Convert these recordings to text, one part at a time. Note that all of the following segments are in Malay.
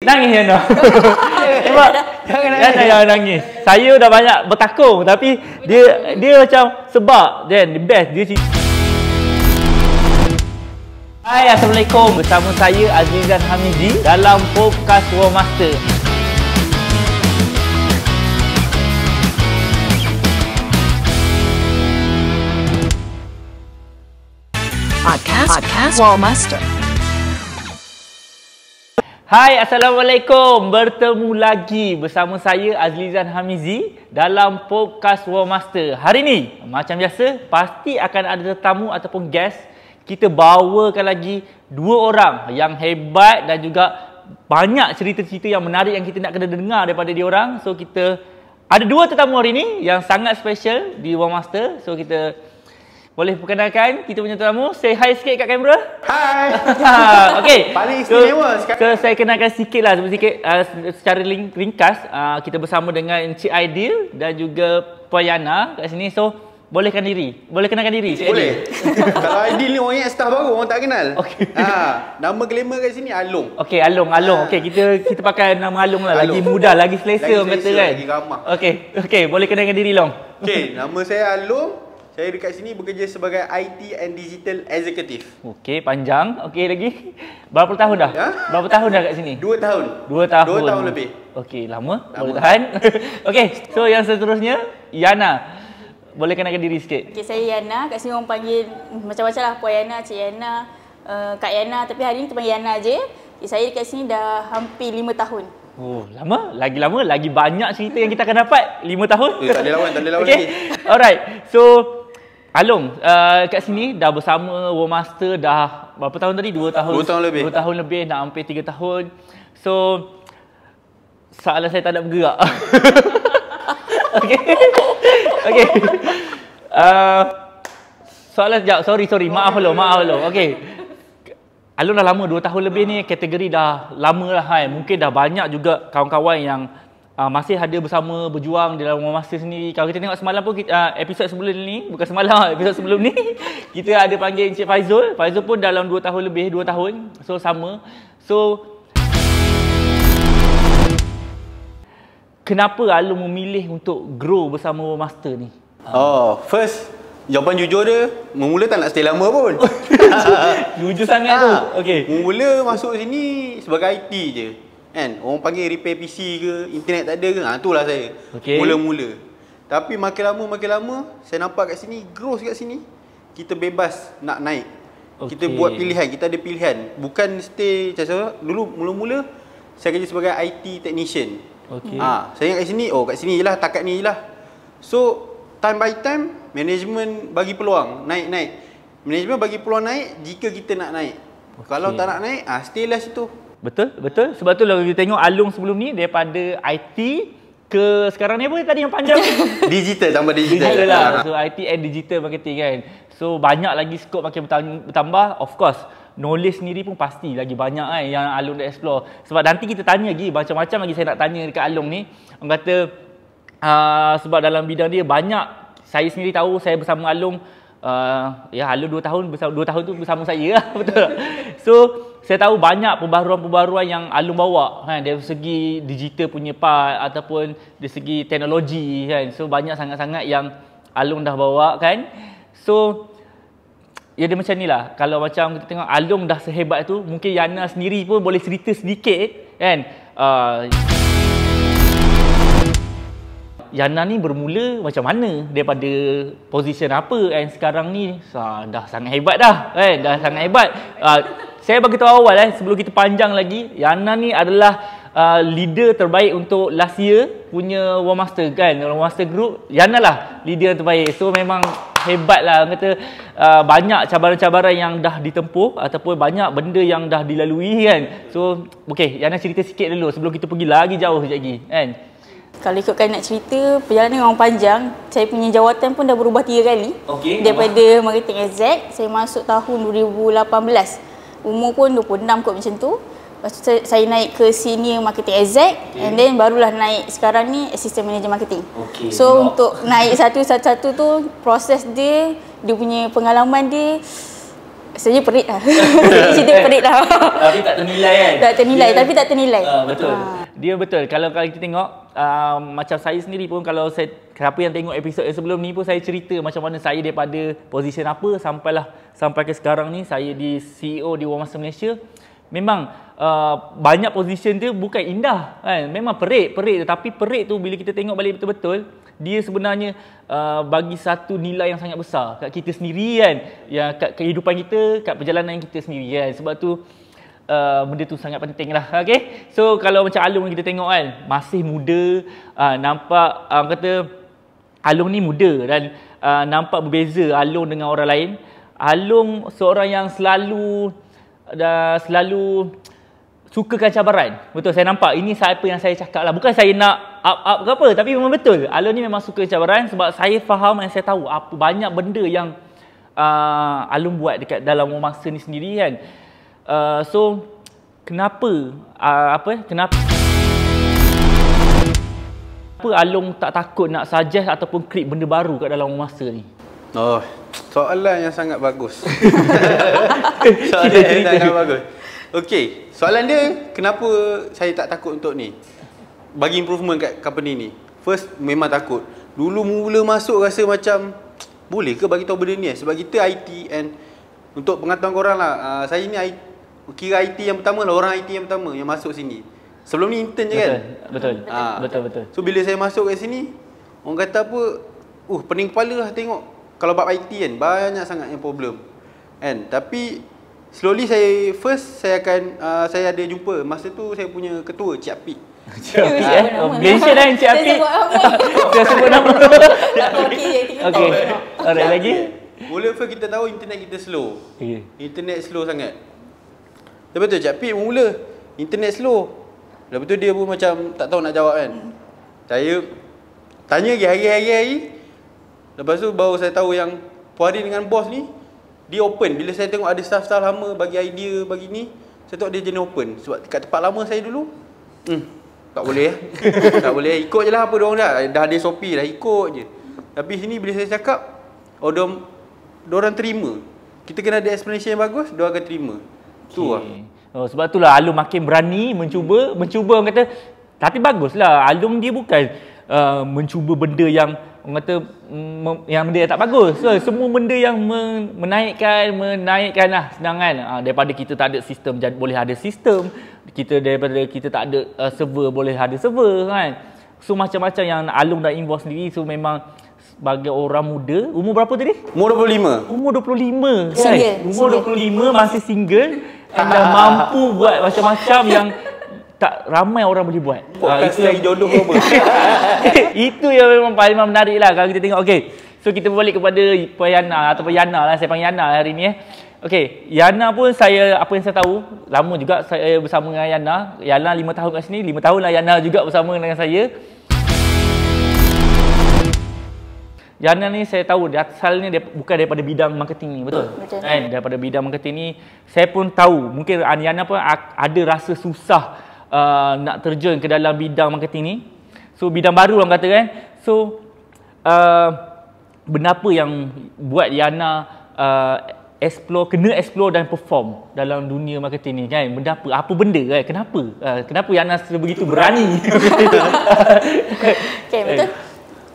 Nangis Yana. Sebab Yana yang nangis. Saya dah banyak bertakung tapi dia macam sebab then the best dia cerita. Hai, Assalamualaikum. Bersama saya Azlizan Hamizi dalam podcast War Master. Podcast War Master. Hai, Assalamualaikum. Bertemu lagi bersama saya Azlizan Hamizi dalam podcast War Master. Hari ni macam biasa pasti akan ada tetamu ataupun guest. Kita bawakan lagi dua orang yang hebat dan juga banyak cerita-cerita yang menarik yang kita nak kena dengar daripada dia orang. So kita ada dua tetamu hari ni yang sangat special di War Master. So kita boleh perkenalkan kita punya tetamu. Say hi sikit kat kamera. Hai. Okey. Paling istimewa sekarang. So saya kenalkan sikit lah secara ringkas. Kita bersama dengan Encik Aidil dan juga Puan Yana kat sini. So boleh kenalkan diri. Boleh. Kalau Aidil ni orang yang staff baru, orang tak kenal. Okey. Nama glamour kat sini Along. Okey, Along. Okey, kita pakai nama Along lah. Lagi mudah, lagi selesa orang kata kan. Lagi ramah. Okey, boleh kenalkan diri Long. Okey, nama saya Along. Saya dekat sini bekerja sebagai IT and Digital Executive. Okey, panjang. Okey lagi. Berapa tahun dah? Ya? Berapa tahun dah kat sini? 2 tahun. 2 tahun. 2 tahun lebih. Okey, lama. Boleh tahan. Okey, so yang seterusnya Yana. Boleh kenalkan diri sikit. Okay, saya Yana. Kat sini orang panggil macam-macam lah. Puan Yana, Cik Yana, Kak Yana. Tapi hari ni kita panggil Yana je. Okay, saya dekat sini dah hampir 5 tahun. Oh, lama. Lagi banyak cerita yang kita akan dapat. 5 tahun. Tak boleh lawan okay. lagi. Alright. So, Along, kat sini dah bersama War Master dah berapa tahun tadi? 2 tahun. 2 tahun lebih. 2 tahun lebih, dah hampir 3 tahun. So, soalan saya tak nak bergerak. Okey. Soalan sekejap. Sorry. Maaf dulu. Okey. Along dah lama 2 tahun lebih ni, kategori dah lama lah kan. Mungkin dah banyak juga kawan-kawan yang masih ada bersama berjuang di dalam War Master sendiri. Kalau kita tengok semalam pun episod sebelum ni, bukan semalam, episod sebelum ni kita ada panggil Encik Faizul. Faizul pun dalam 2 tahun lebih, 2 tahun. So sama. So kenapa Along memilih untuk grow bersama War Master ni? First, jawapan jujur dia, mula tak nak stay lama pun. Jujur sangat tu. Okey. Mula masuk sini sebagai IT je. Kan? Orang panggil repair PC ke, internet tak ada ke, itulah saya. Okay. Mula-mula. Tapi makin lama, saya nampak kat sini, growth kat sini, kita bebas nak naik. Okay. Kita buat pilihan, kita ada pilihan. Bukan stay, macam dulu mula-mula, saya kerja sebagai IT technician. Okay. Saya ingat kat sini, kat sini je lah, takat ni je lah. So, time by time, management bagi peluang, naik. Management bagi peluang naik, jika kita nak naik. Okay. Kalau tak nak naik, stay lah situ. Betul. Sebab tu kalau kita tengok Along sebelum ni daripada IT ke sekarang ni apa tadi yang panjang? Digital lah. So IT and digital marketing kan. So banyak lagi skop makin bertambah. Of course, knowledge sendiri pun pasti lagi banyak kan yang Along dah explore. Sebab nanti kita tanya lagi macam-macam lagi saya nak tanya dekat Along ni. Orang kata sebab dalam bidang dia banyak, saya sendiri tahu saya bersama Along Along 2 tahun tu bersama saya lah. Betul. So saya tahu banyak pembaharuan-pembaharuan yang Along bawa kan, dari segi digital punya part ataupun dari segi teknologi kan. So banyak sangat-sangat yang Along dah bawa kan. So dia macam ni lah. Kalau macam kita tengok Along dah sehebat tu, mungkin Yana sendiri pun boleh cerita sedikit kan. Yana ni bermula macam mana, daripada position apa, and sekarang ni dah sangat hebat dah kan. Dah sangat hebat. Saya bagi tahu awal sebelum kita panjang lagi, Yana ni adalah leader terbaik untuk last year punya War Master kan. War Master Group, Yana lah leader terbaik. So memang hebat lah. Orang kata banyak cabaran-cabaran yang dah ditempuh ataupun banyak benda yang dah dilalui kan. So Yana cerita sikit dulu sebelum kita pergi lagi jauh sekejap lagi kan. Kalau ikutkan nak cerita, perjalanan memang panjang. Saya punya jawatan pun dah berubah 3 kali. Daripada marketing exec, saya masuk tahun 2018. Umur pun 26 kot macam tu. Lepas tu saya naik ke senior marketing exec, and then barulah naik sekarang ni assistant manager marketing. So untuk naik satu-satu tu, proses dia punya pengalaman dia Saya perit lah. Cerita perit lah. Tapi tak ternilai kan? Tak ternilai, tapi tak ternilai. Betul. Dia betul. Kalau kita tengok, macam saya sendiri pun, kalau siapa yang tengok episod yang sebelum ni pun, saya cerita macam mana saya daripada position apa sampai ke sekarang ni, saya di CEO di War Master Malaysia. Memang banyak position tu bukan indah kan. Memang perit. Tapi perit tu bila kita tengok balik betul-betul, dia sebenarnya bagi satu nilai yang sangat besar kat kita sendiri kan, yang kat kehidupan kita, kat perjalanan kita sendiri kan. Sebab tu benda tu sangat penting lah. Okay? So kalau macam Alung kita tengok kan, masih muda, nampak kata Alung ni muda dan nampak berbeza Alung dengan orang lain. Alung seorang yang selalu sukakan cabaran. Betul, saya nampak. Ini apa yang saya cakap lah. Bukan saya nak up ke apa, tapi memang betul. Alung ni memang suka cabaran sebab saya faham dan saya tahu apa banyak benda yang Alung buat dekat dalam masa ni sendiri kan. So kenapa Alung tak takut nak suggest ataupun create benda baru kat dalam masa ni? Oh, soalan yang sangat bagus. Soalan yang sangat bagus. Okey, soalan dia, kenapa saya tak takut untuk ni? Bagi improvement kat company ni. First, memang takut. Dulu mula masuk rasa macam, boleh ke bagi tahu benda ni? Sebab kita IT, and untuk pengetahuan korang lah, saya ni kira IT yang pertama lah, orang IT yang pertama yang masuk sini. Sebelum ni intern je kan? Betul. So bila saya masuk kat sini, orang kata apa, pening kepala lah tengok. Kalau bab IT kan, banyak sangat yang problem kan. Tapi slowly saya ada jumpa. Masa tu saya punya ketua Cik Apik. Malaysia dah Cik Apik. Saya sebut nama. Okey. Alright, lagi. Mula first kita tahu internet kita slow. Internet slow sangat. Lepas tu Cik Apik mula internet slow. Lepas tu dia pun macam tak tahu nak jawab kan. Saya tanya lagi hari-hari. Lepas tu baru saya tahu yang Puari dengan bos ni, dia open. Bila saya tengok ada staff-staff lama bagi idea, bagi ni, saya tengok dia jenis open. Sebab kat tempat lama saya dulu, tak boleh tak boleh. Ikut je lah apa diorang dah ada SOP dah, ikut je. Tapi sini bila saya cakap, diorang terima. Kita kena ada explanation yang bagus, diorang akan terima. Tu lah. Sebab itulah Alung makin berani mencuba orang kata. Tapi baguslah, Alung dia bukan mencuba benda yang orang kata yang benda yang tak bagus. So, semua benda yang menaikkan lah senangan. Daripada kita tak ada sistem, boleh ada sistem. Daripada kita tak ada server, boleh ada server kan. So macam-macam yang Alung dah involve sendiri. So memang sebagai orang muda, umur berapa tadi? Umur 25. Umur 25 kan? Umur 25 masih single dah mampu buat macam-macam yang tak ramai orang boleh buat. Itu yang jodoh apa? Itu yang memang paling menarik lah kalau kita tengok. Okay, so kita berbalik kepada Puan Yana ataupun Yana lah, saya panggil Yana hari ni Okay, Yana pun apa yang saya tahu, lama juga saya bersama dengan Yana. Yana 5 tahun kat sini, 5 tahun lah Yana juga bersama dengan saya. Yana ni saya tahu asalnya dia bukan daripada bidang marketing ni, betul? Kan? Daripada bidang marketing ni, saya pun tahu mungkin Yana pun ada rasa susah nak terjun ke dalam bidang marketing ni. So bidang baru orang kata kan. So benda apa yang buat Yana kena explore dan perform dalam dunia marketing ni kan? Benda apa? Apa benda kan? Kenapa Yana sebegitu berani? Okay, betul.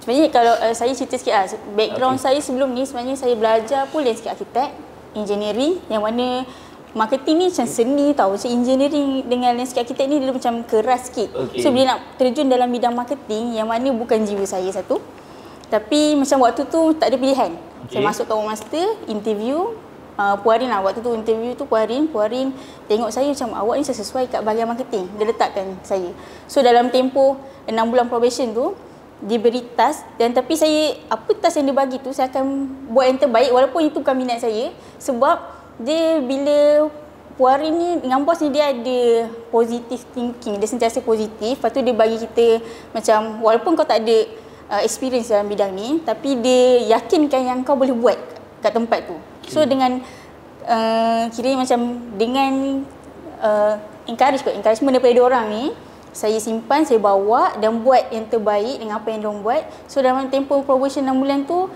Sebenarnya kalau saya cerita sikit lah, background saya sebelum ni sebenarnya saya belajar pun landscape architect, engineering, yang mana marketing ni macam seni tau. Macam engineering dengan landscape architect ni dia macam keras sikit. So bila nak terjun dalam bidang marketing, yang mana bukan jiwa saya satu, tapi macam waktu tu tak ada pilihan. Saya masuk ke Master, interview, Puarin lah waktu tu interview tu. Puarin tengok saya macam, awak ni sesuai kat bahagian marketing. Dia letakkan saya. So dalam tempoh 6 bulan probation tu, diberi task, dan tapi saya, apa task yang dia bagi tu, saya akan buat yang terbaik walaupun itu bukan minat saya. Sebab dia, bila Puarin ni dengan bos ni, dia ada positive thinking, dia sentiasa positif. Lepas tu dia bagi kita macam, walaupun kau tak ada experience dalam bidang ni, tapi dia yakinkan yang kau boleh buat kat tempat tu. So dengan kiranya macam dengan encouragement daripada diorang ni, saya simpan, saya bawa dan buat yang terbaik dengan apa yang diorang buat. So dalam tempoh probation 6 bulan tu,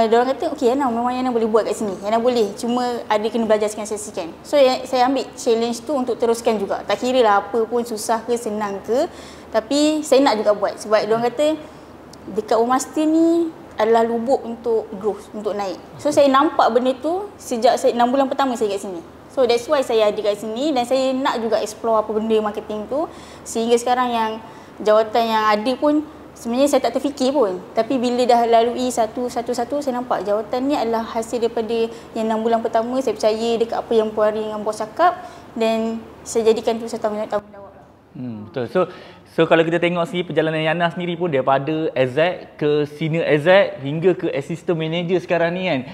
Diorang kata okey Yana, memang Yana boleh buat kat sini, Yana boleh, cuma ada kena belajar sekian. So saya ambil challenge tu untuk teruskan juga. Tak kira lah apa pun, susah ke senang ke, tapi saya nak juga buat. Sebab diorang kata dekat Omar Steel ni adalah lubuk untuk growth, untuk naik. So saya nampak benda tu sejak 6 bulan pertama saya kat sini. So that's why saya ada kat sini, dan saya nak juga explore apa benda marketing tu. Sehingga sekarang yang jawatan yang ada pun sebenarnya saya tak terfikir pun. Tapi bila dah lalui satu, saya nampak jawatan ni adalah hasil daripada yang 6 bulan pertama saya percaya dekat apa yang Puan Ari dengan bos cakap, dan saya jadikan tu satu tanggungjawab. Betul. So kalau kita tengok sini perjalanan Yana sendiri pun daripada exec ke senior exec hingga ke assistant manager sekarang ni kan.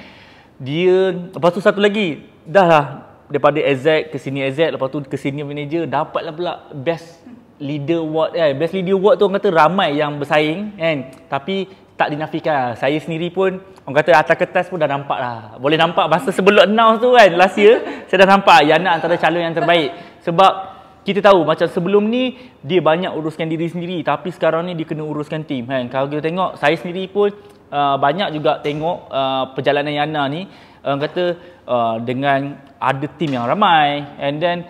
Dia lepas tu satu lagi dah lah daripada exec ke senior exec, lepas tu ke senior manager, dapatlah pula best leader award kan. Best leader award tu orang kata ramai yang bersaing kan. Tapi tak dinafikan lah. Saya sendiri pun orang kata atas kertas pun dah nampak lah. Boleh nampak masa sebelum announce tu kan last year, saya dah nampak Yana antara calon yang terbaik. Sebab kita tahu macam sebelum ni dia banyak uruskan diri sendiri, tapi sekarang ni dia kena uruskan tim kan. Kalau kita tengok, saya sendiri pun banyak juga tengok perjalanan Yana ni, kata dengan ada tim yang ramai, and then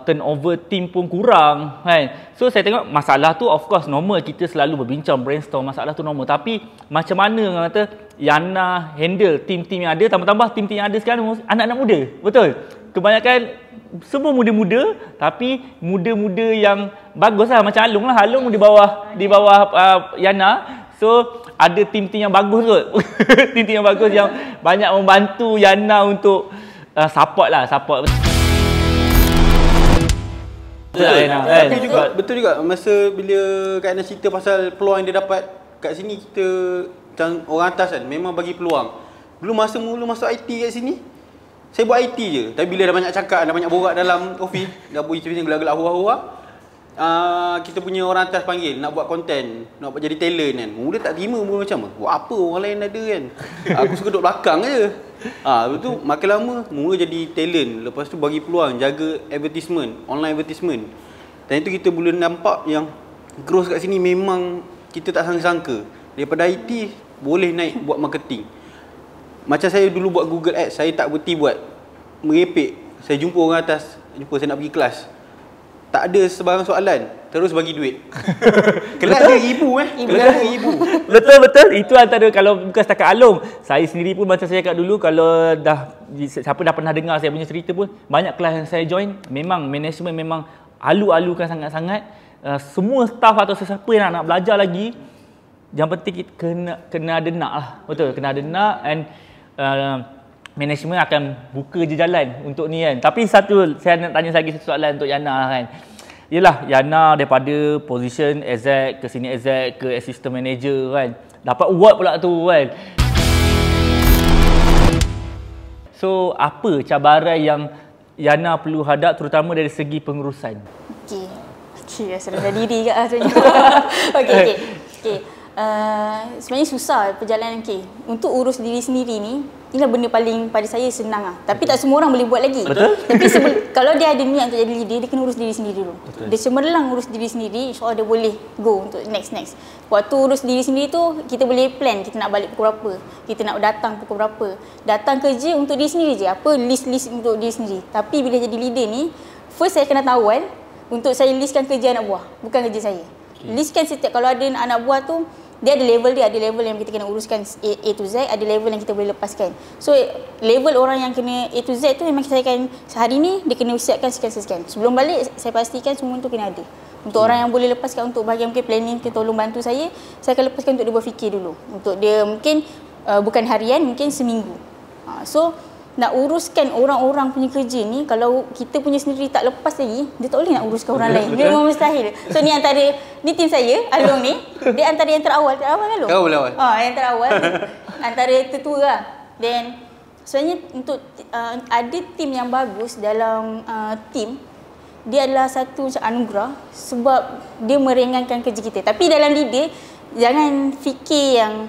turnover tim pun kurang kan. So saya tengok masalah tu of course normal, kita selalu berbincang, brainstorm, masalah tu normal. Tapi macam mana orang kata Yana handle tim-tim yang ada, tambah-tambah tim-tim yang ada sekarang anak-anak muda. Betul? Kebanyakan semua muda-muda, tapi muda-muda yang bagus lah, macam Alung lah. Alung di bawah Yana. So ada tim-tim yang bagus kot. Tim-tim yang bagus yang banyak membantu Yana untuk support. Betul juga. Masa bila Kak Yana cerita pasal peluang yang dia dapat kat sini, kita macam orang atas kan, memang bagi peluang. Dulu masa mula masuk IT kat sini, saya buat IT je. Tapi bila dah banyak cakap, dah banyak borak dalam office, dah bunyi macam gelak-gelak hura-hura, kita punya orang atas panggil nak buat konten, nak buat jadi talent kan. Mula tak terima, mula macam buat apa orang lain ada kan. Aku suka duduk belakang je. Lepas tu makin lama mula jadi talent. Lepas tu bagi peluang jaga advertisement, online advertisement. Dan itu kita boleh nampak yang growth kat sini memang kita tak sangka-sangka. Daripada IT boleh naik buat marketing. Macam saya dulu buat Google Ads, saya tak berhenti buat, merepek. Saya jumpa orang atas, saya nak pergi kelas, tak ada sebarang soalan, terus bagi duit. Kelas dia RM1,000 Betul. Itu antara, kalau bukan setakat Alung, saya sendiri pun macam saya kat dulu, kalau siapa dah pernah dengar saya punya cerita pun, banyak kelas yang saya join, memang management memang alu-alukan sangat-sangat. Semua staff atau sesiapa yang nak belajar lagi, yang penting kena ada nak lah. Betul, kena ada nak, and management akan buka je jalan untuk ni kan. Tapi satu, saya nak tanya lagi satu soalan untuk Yana kan. Yelah, Yana daripada position exec ke senior exec ke assistant manager kan, dapat award pula tu kan. So apa cabaran yang Yana perlu hadap, terutama dari segi pengurusan? Okey, rasa rendah diri kat sebenarnya. Okey. Sebenarnya susah perjalanan untuk urus diri sendiri ni. Inilah benda paling pada saya senang lah. Tapi tak semua orang boleh buat lagi. Betul. Tapi kalau dia ada niat untuk jadi leader, dia kena urus diri sendiri dulu. Betul. Dia cemerlang urus diri sendiri, insyaAllah dia boleh go untuk next. Waktu urus diri sendiri tu, kita boleh plan kita nak balik pukul berapa, kita nak datang pukul berapa. Datang kerja untuk diri sendiri je, apa list untuk diri sendiri. Tapi bila jadi leader ni, first saya kena tahu kan, untuk saya listkan kerja anak buah, bukan kerja saya. Listkan setiap, kalau ada anak buah tu, dia ada level yang kita kena uruskan A to Z, ada level yang kita boleh lepaskan. So level orang yang kena A to Z tu memang kita akan, sehari ni dia kena siapkan sekian. Sebelum balik saya pastikan semua tu kena ada. Untuk orang yang boleh lepaskan untuk bahagian mungkin planning ke tolong bantu saya akan lepaskan untuk dia berfikir dulu. Untuk dia mungkin bukan harian, mungkin seminggu. So nak uruskan orang-orang punya kerja ni, kalau kita punya sendiri tak lepas lagi, dia tak boleh nak uruskan orang lain. Dia memang mustahil. So ni tim saya, Alung ni, dia antara yang terawal kan Alung? Terawal. Yang terawal. Antara tertua lah. Then sebenarnya untuk ada tim yang bagus dalam tim, dia adalah satu macam anugerah sebab dia meringankan kerja kita. Tapi dalam leader, jangan fikir yang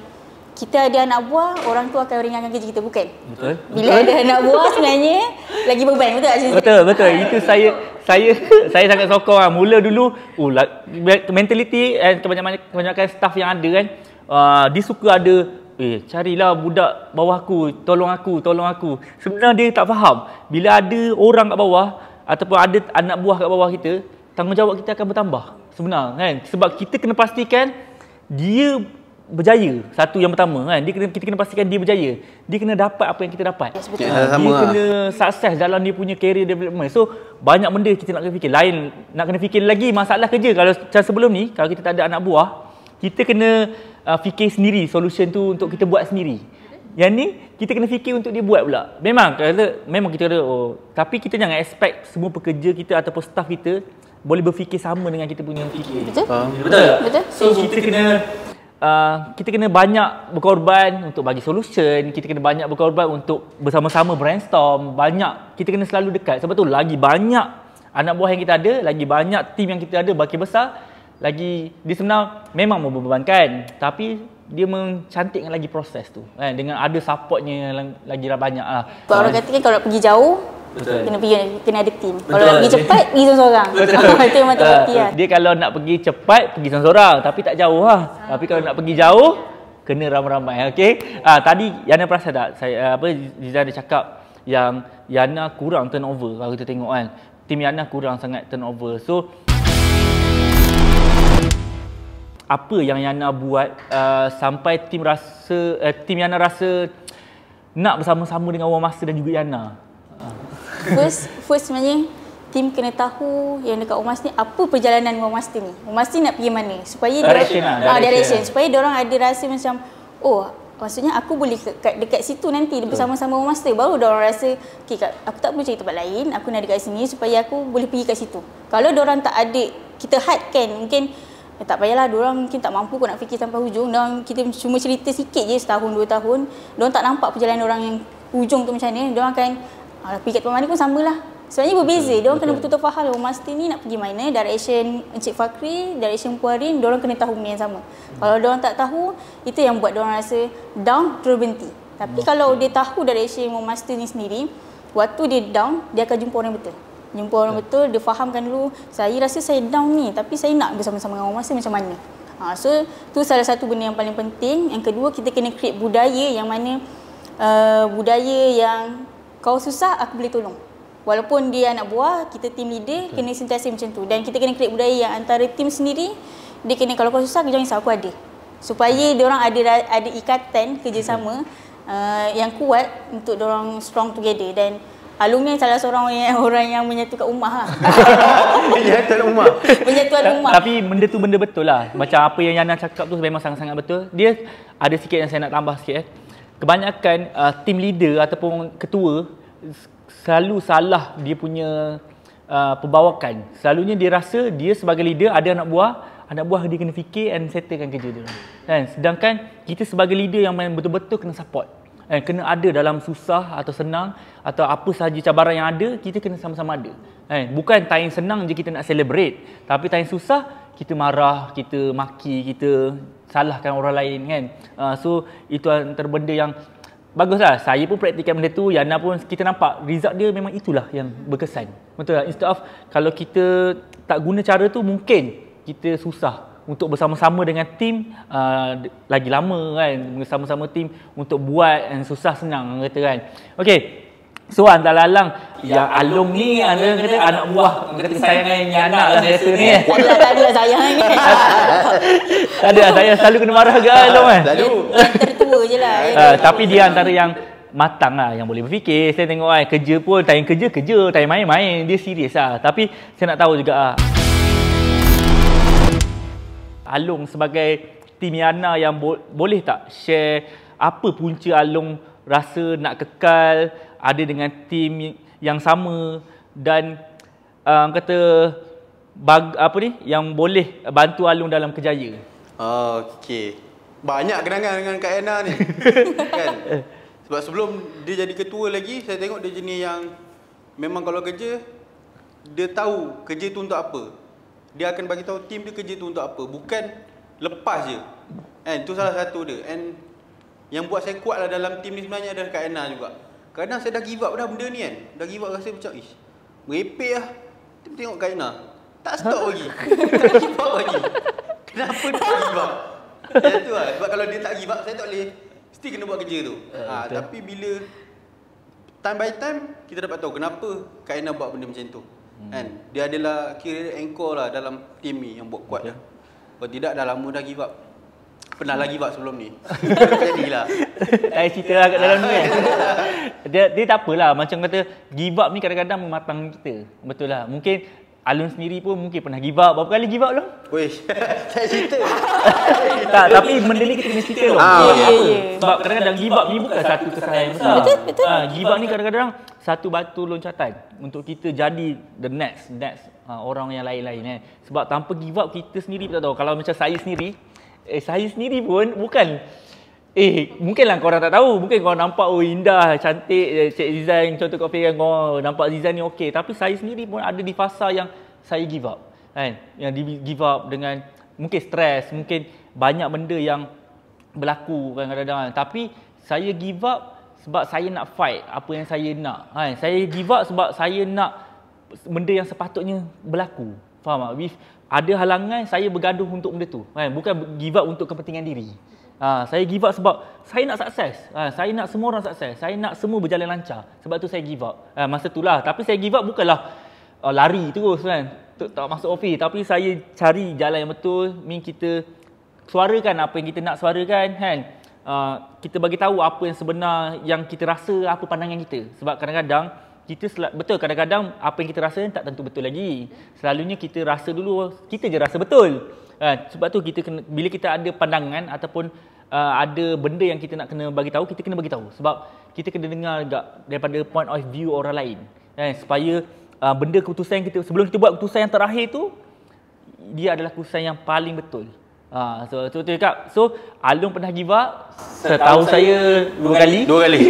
kita ada anak buah, orang tu akan ringankan kerja kita, bukan. Betul. Bila ada anak buah sebenarnya lagi beban, betul tak? Betul. Itu saya sangat sokong lah. Mula dulu, mentality kebanyakan staff yang ada kan, dia suka ada carilah budak bawah aku, tolong aku. Sebenarnya dia tak faham. Bila ada orang kat bawah ataupun ada anak buah kat bawah kita, tanggungjawab kita akan bertambah. Sebenarnya kan, sebab kita kena pastikan dia berjaya. Satu yang pertama kan, kita kena pastikan dia berjaya. Dia kena dapat apa yang kita dapat. Dia kena sukses dalam dia punya career development. So banyak benda kita nak kena fikir. Lain nak kena fikir lagi masalah kerja. Kalau macam sebelum ni, kalau kita tak ada anak buah, kita kena fikir sendiri solution tu untuk kita buat sendiri. Yang ni kita kena fikir untuk dia buat pula. Memang kita kata tapi kita jangan expect semua pekerja kita ataupun staff kita boleh berfikir sama dengan kita punya fikir. Betul. So kita kena banyak berkorban untuk bagi solution, kita kena banyak berkorban untuk bersama-sama brainstorm, kita kena selalu dekat. Sebab tu lagi banyak anak buah yang kita ada, lagi banyak tim yang kita ada makin besar, lagi dia sebenarnya memang membebankan, tapi dia mencantikkan lagi proses tu kan, dengan ada supportnya lagi banyak lah. Orang kata kan kalau pergi jauh, kena ada tim. Kalau nak pergi cepat, pergi seorang-seorang. Itu memang terbukti lah. Dia kalau nak pergi cepat, pergi seorang-seorang, tapi tak jauh lah. Tapi kalau nak pergi jauh, kena ramai-ramai. Okey. Tadi Yana perasan tak? Zizan ada cakap yang Yana kurang turnover. Kalau kita tengok kan, tim Yana kurang sangat turnover. So apa yang Yana buat sampai tim Yana rasa nak bersama-sama dengan One Master dan juga Yana? First sebenarnya tim kena tahu yang dekat One Master ni apa perjalanan One Master ni. One Master nak pergi mana supaya direction supaya diorang ada rasa macam maksudnya aku boleh dekat situ nanti bersama-sama One Master. Baru diorang rasa aku tak perlu cari tempat lain, aku nak dekat sini supaya aku boleh pergi kat situ. Kalau diorang tak ada, kita hadkan mungkin tak payahlah, diorang mungkin tak mampu kau nak fikir sampai hujung. Diorang kita cuma cerita sikit je setahun 2 tahun, diorang tak nampak perjalanan diorang yang hujung tu macam mana. Diorang akan pergi kat tempat mana pun samalah. Sebenarnya berbeza. Diorang kena betul-betul faham One Master ni nak pergi mana, direction Encik Fakri, direction Puan Rin, diorang kena tahu benda yang sama. Kalau diorang tak tahu, itu yang buat diorang rasa down, terus berhenti. Tapi kalau dia tahu direction One Master ni sendiri, waktu dia down, dia akan jumpa orang betul. Dia fahamkan dulu, saya rasa saya down ni, tapi saya nak bersama-sama dengan One Master macam mana. So tu salah satu benda yang paling penting. Yang kedua, kita kena create budaya yang mana budaya yang kau susah, aku boleh tolong. Walaupun dia anak buah, kita team leader, kena sentiasa macam tu. Dan kita kena create budaya yang antara team sendiri, dia kena kalau kau susah, jangan risau, aku ada. Supaya diorang ada ikatan kerjasama yang kuat untuk diorang strong together. Dan Alung ni salah seorang orang yang menyatukan ummah lah. Menyatukan ummah. Menyatukan ummah. Tapi benda tu benda betul lah. Macam apa yang Yana cakap tu memang sangat-sangat betul. Dia ada sikit yang saya nak tambah sikit. Kebanyakan team leader ataupun ketua selalu salah dia punya perbawakan. Selalunya dia rasa dia sebagai leader ada anak buah dia kena fikir and settlekan kerja dia. Kan? Sedangkan kita sebagai leader yang betul-betul kena support. Kena ada dalam susah atau senang atau apa sahaja cabaran yang ada, kita kena sama-sama ada. Bukan time senang je kita nak celebrate, tapi time susah kita marah, kita maki, kita salahkan orang lain kan. So itu antara benda yang baguslah. Saya pun praktikan benda tu, Yana pun kita nampak result dia memang itulah yang berkesan. Betul tak? Instead of kalau kita tak guna cara tu, mungkin kita susah untuk bersama-sama dengan tim lagi lama kan, bersama-sama tim untuk buat yang susah senang kata kan. Okey. So antara Alang yang Alung ni anda kata anak buah kata kesayangan yang anak lah biasa ni. Tak ada sayang ni. Tak ada, saya selalu kena marah ke Alung kan. Selalu. Tertua je lah. Tapi dia antara yang matang lah, yang boleh berfikir. Saya tengok kan kerja pun time kerja, time main, dia serius lah. Tapi saya nak tahu juga Alung sebagai tim Yana yang boleh tak share apa punca Alung rasa nak kekal ada dengan tim yang sama dan yang boleh bantu Alung dalam kerjaya. Okey. Banyak kenangan dengan Kak Yana ni. Kan? Sebab sebelum dia jadi ketua lagi, saya tengok dia jenis yang memang kalau kerja dia tahu kerja tu untuk apa. Dia akan bagi tahu tim dia kerja tu untuk apa, bukan lepas je. Itu salah satu dia. And yang buat saya kuat lah dalam tim ni sebenarnya adalah Kak Yana juga. Kadang saya dah give up dah benda ni kan. Dah give up rasa macam merepek lah. Tengok Kak Yana tak stop lagi. Tak give up lagi. Kenapa dia tak give up? Yang tu lah. Sebab kalau dia tak give up, saya tak boleh Mesti kena buat kerja tu. Tapi bila time by time kita dapat tahu kenapa Kak Aina buat benda macam tu. Kan? Dia adalah kira anchor lah dalam team ni yang buat kuat. Kalau tidak dah lama dah give up. Pernah lagi give up sebelum ni. Jadilah. Saya cerita lah kat dalam ni kan. Dia tak apalah, macam kata give up ni kadang-kadang mematang kita. Betul lah. Mungkin Alun sendiri pun mungkin pernah give up. Berapa kali give up Long? Wish. Saya cerita. Tak, tapi benda ni kita kena cerita Long. Sebab kadang-kadang give up ni bukan satu kesalahan yang besar. Betul. Give up ni kadang-kadang satu batu loncatan untuk kita jadi the next orang yang lain-lain. Sebab tanpa give up kita sendiri tak tahu. Kalau macam saya sendiri pun bukan mungkinlah korang tak tahu. Mungkin korang nampak indah, cantik, Cik Zizan contoh kau fikir nampak Zizan ni okey, tapi saya sendiri pun ada di fasa yang saya give up. Kan? Yang di give up dengan mungkin stres, mungkin banyak benda yang berlaku kadang-kadang. Tapi saya give up sebab saya nak fight apa yang saya nak. Kan? Saya give up sebab saya nak benda yang sepatutnya berlaku. Faham tak? Ada halangan, saya bergaduh untuk benda tu. Kan? Bukan give up untuk kepentingan diri. Saya give up sebab saya nak sukses. Saya nak semua orang sukses. Saya nak semua berjalan lancar. Sebab tu saya give up. Masa itulah. Tapi saya give up bukanlah lari terus kan. Tak masuk office. Tapi saya cari jalan yang betul. Kita suarakan apa yang kita nak suarakan kan. Kita bagi tahu apa yang sebenar yang kita rasa, apa pandangan kita. Sebab kadang-kadang betul, kadang-kadang apa yang kita rasa tak tentu betul lagi. Selalunya kita rasa dulu, kita je rasa betul. Sebab tu bila kita ada pandangan ataupun ada benda yang kita nak kena bagi tahu, kita kena bagi tahu. Sebab kita kena dengar daripada point of view orang lain. Supaya benda keputusan kita, sebelum kita buat keputusan yang terakhir tu, dia adalah keputusan yang paling betul. So cakap. So Alun pernah give up. Setahu saya 2 kali. 2 kali.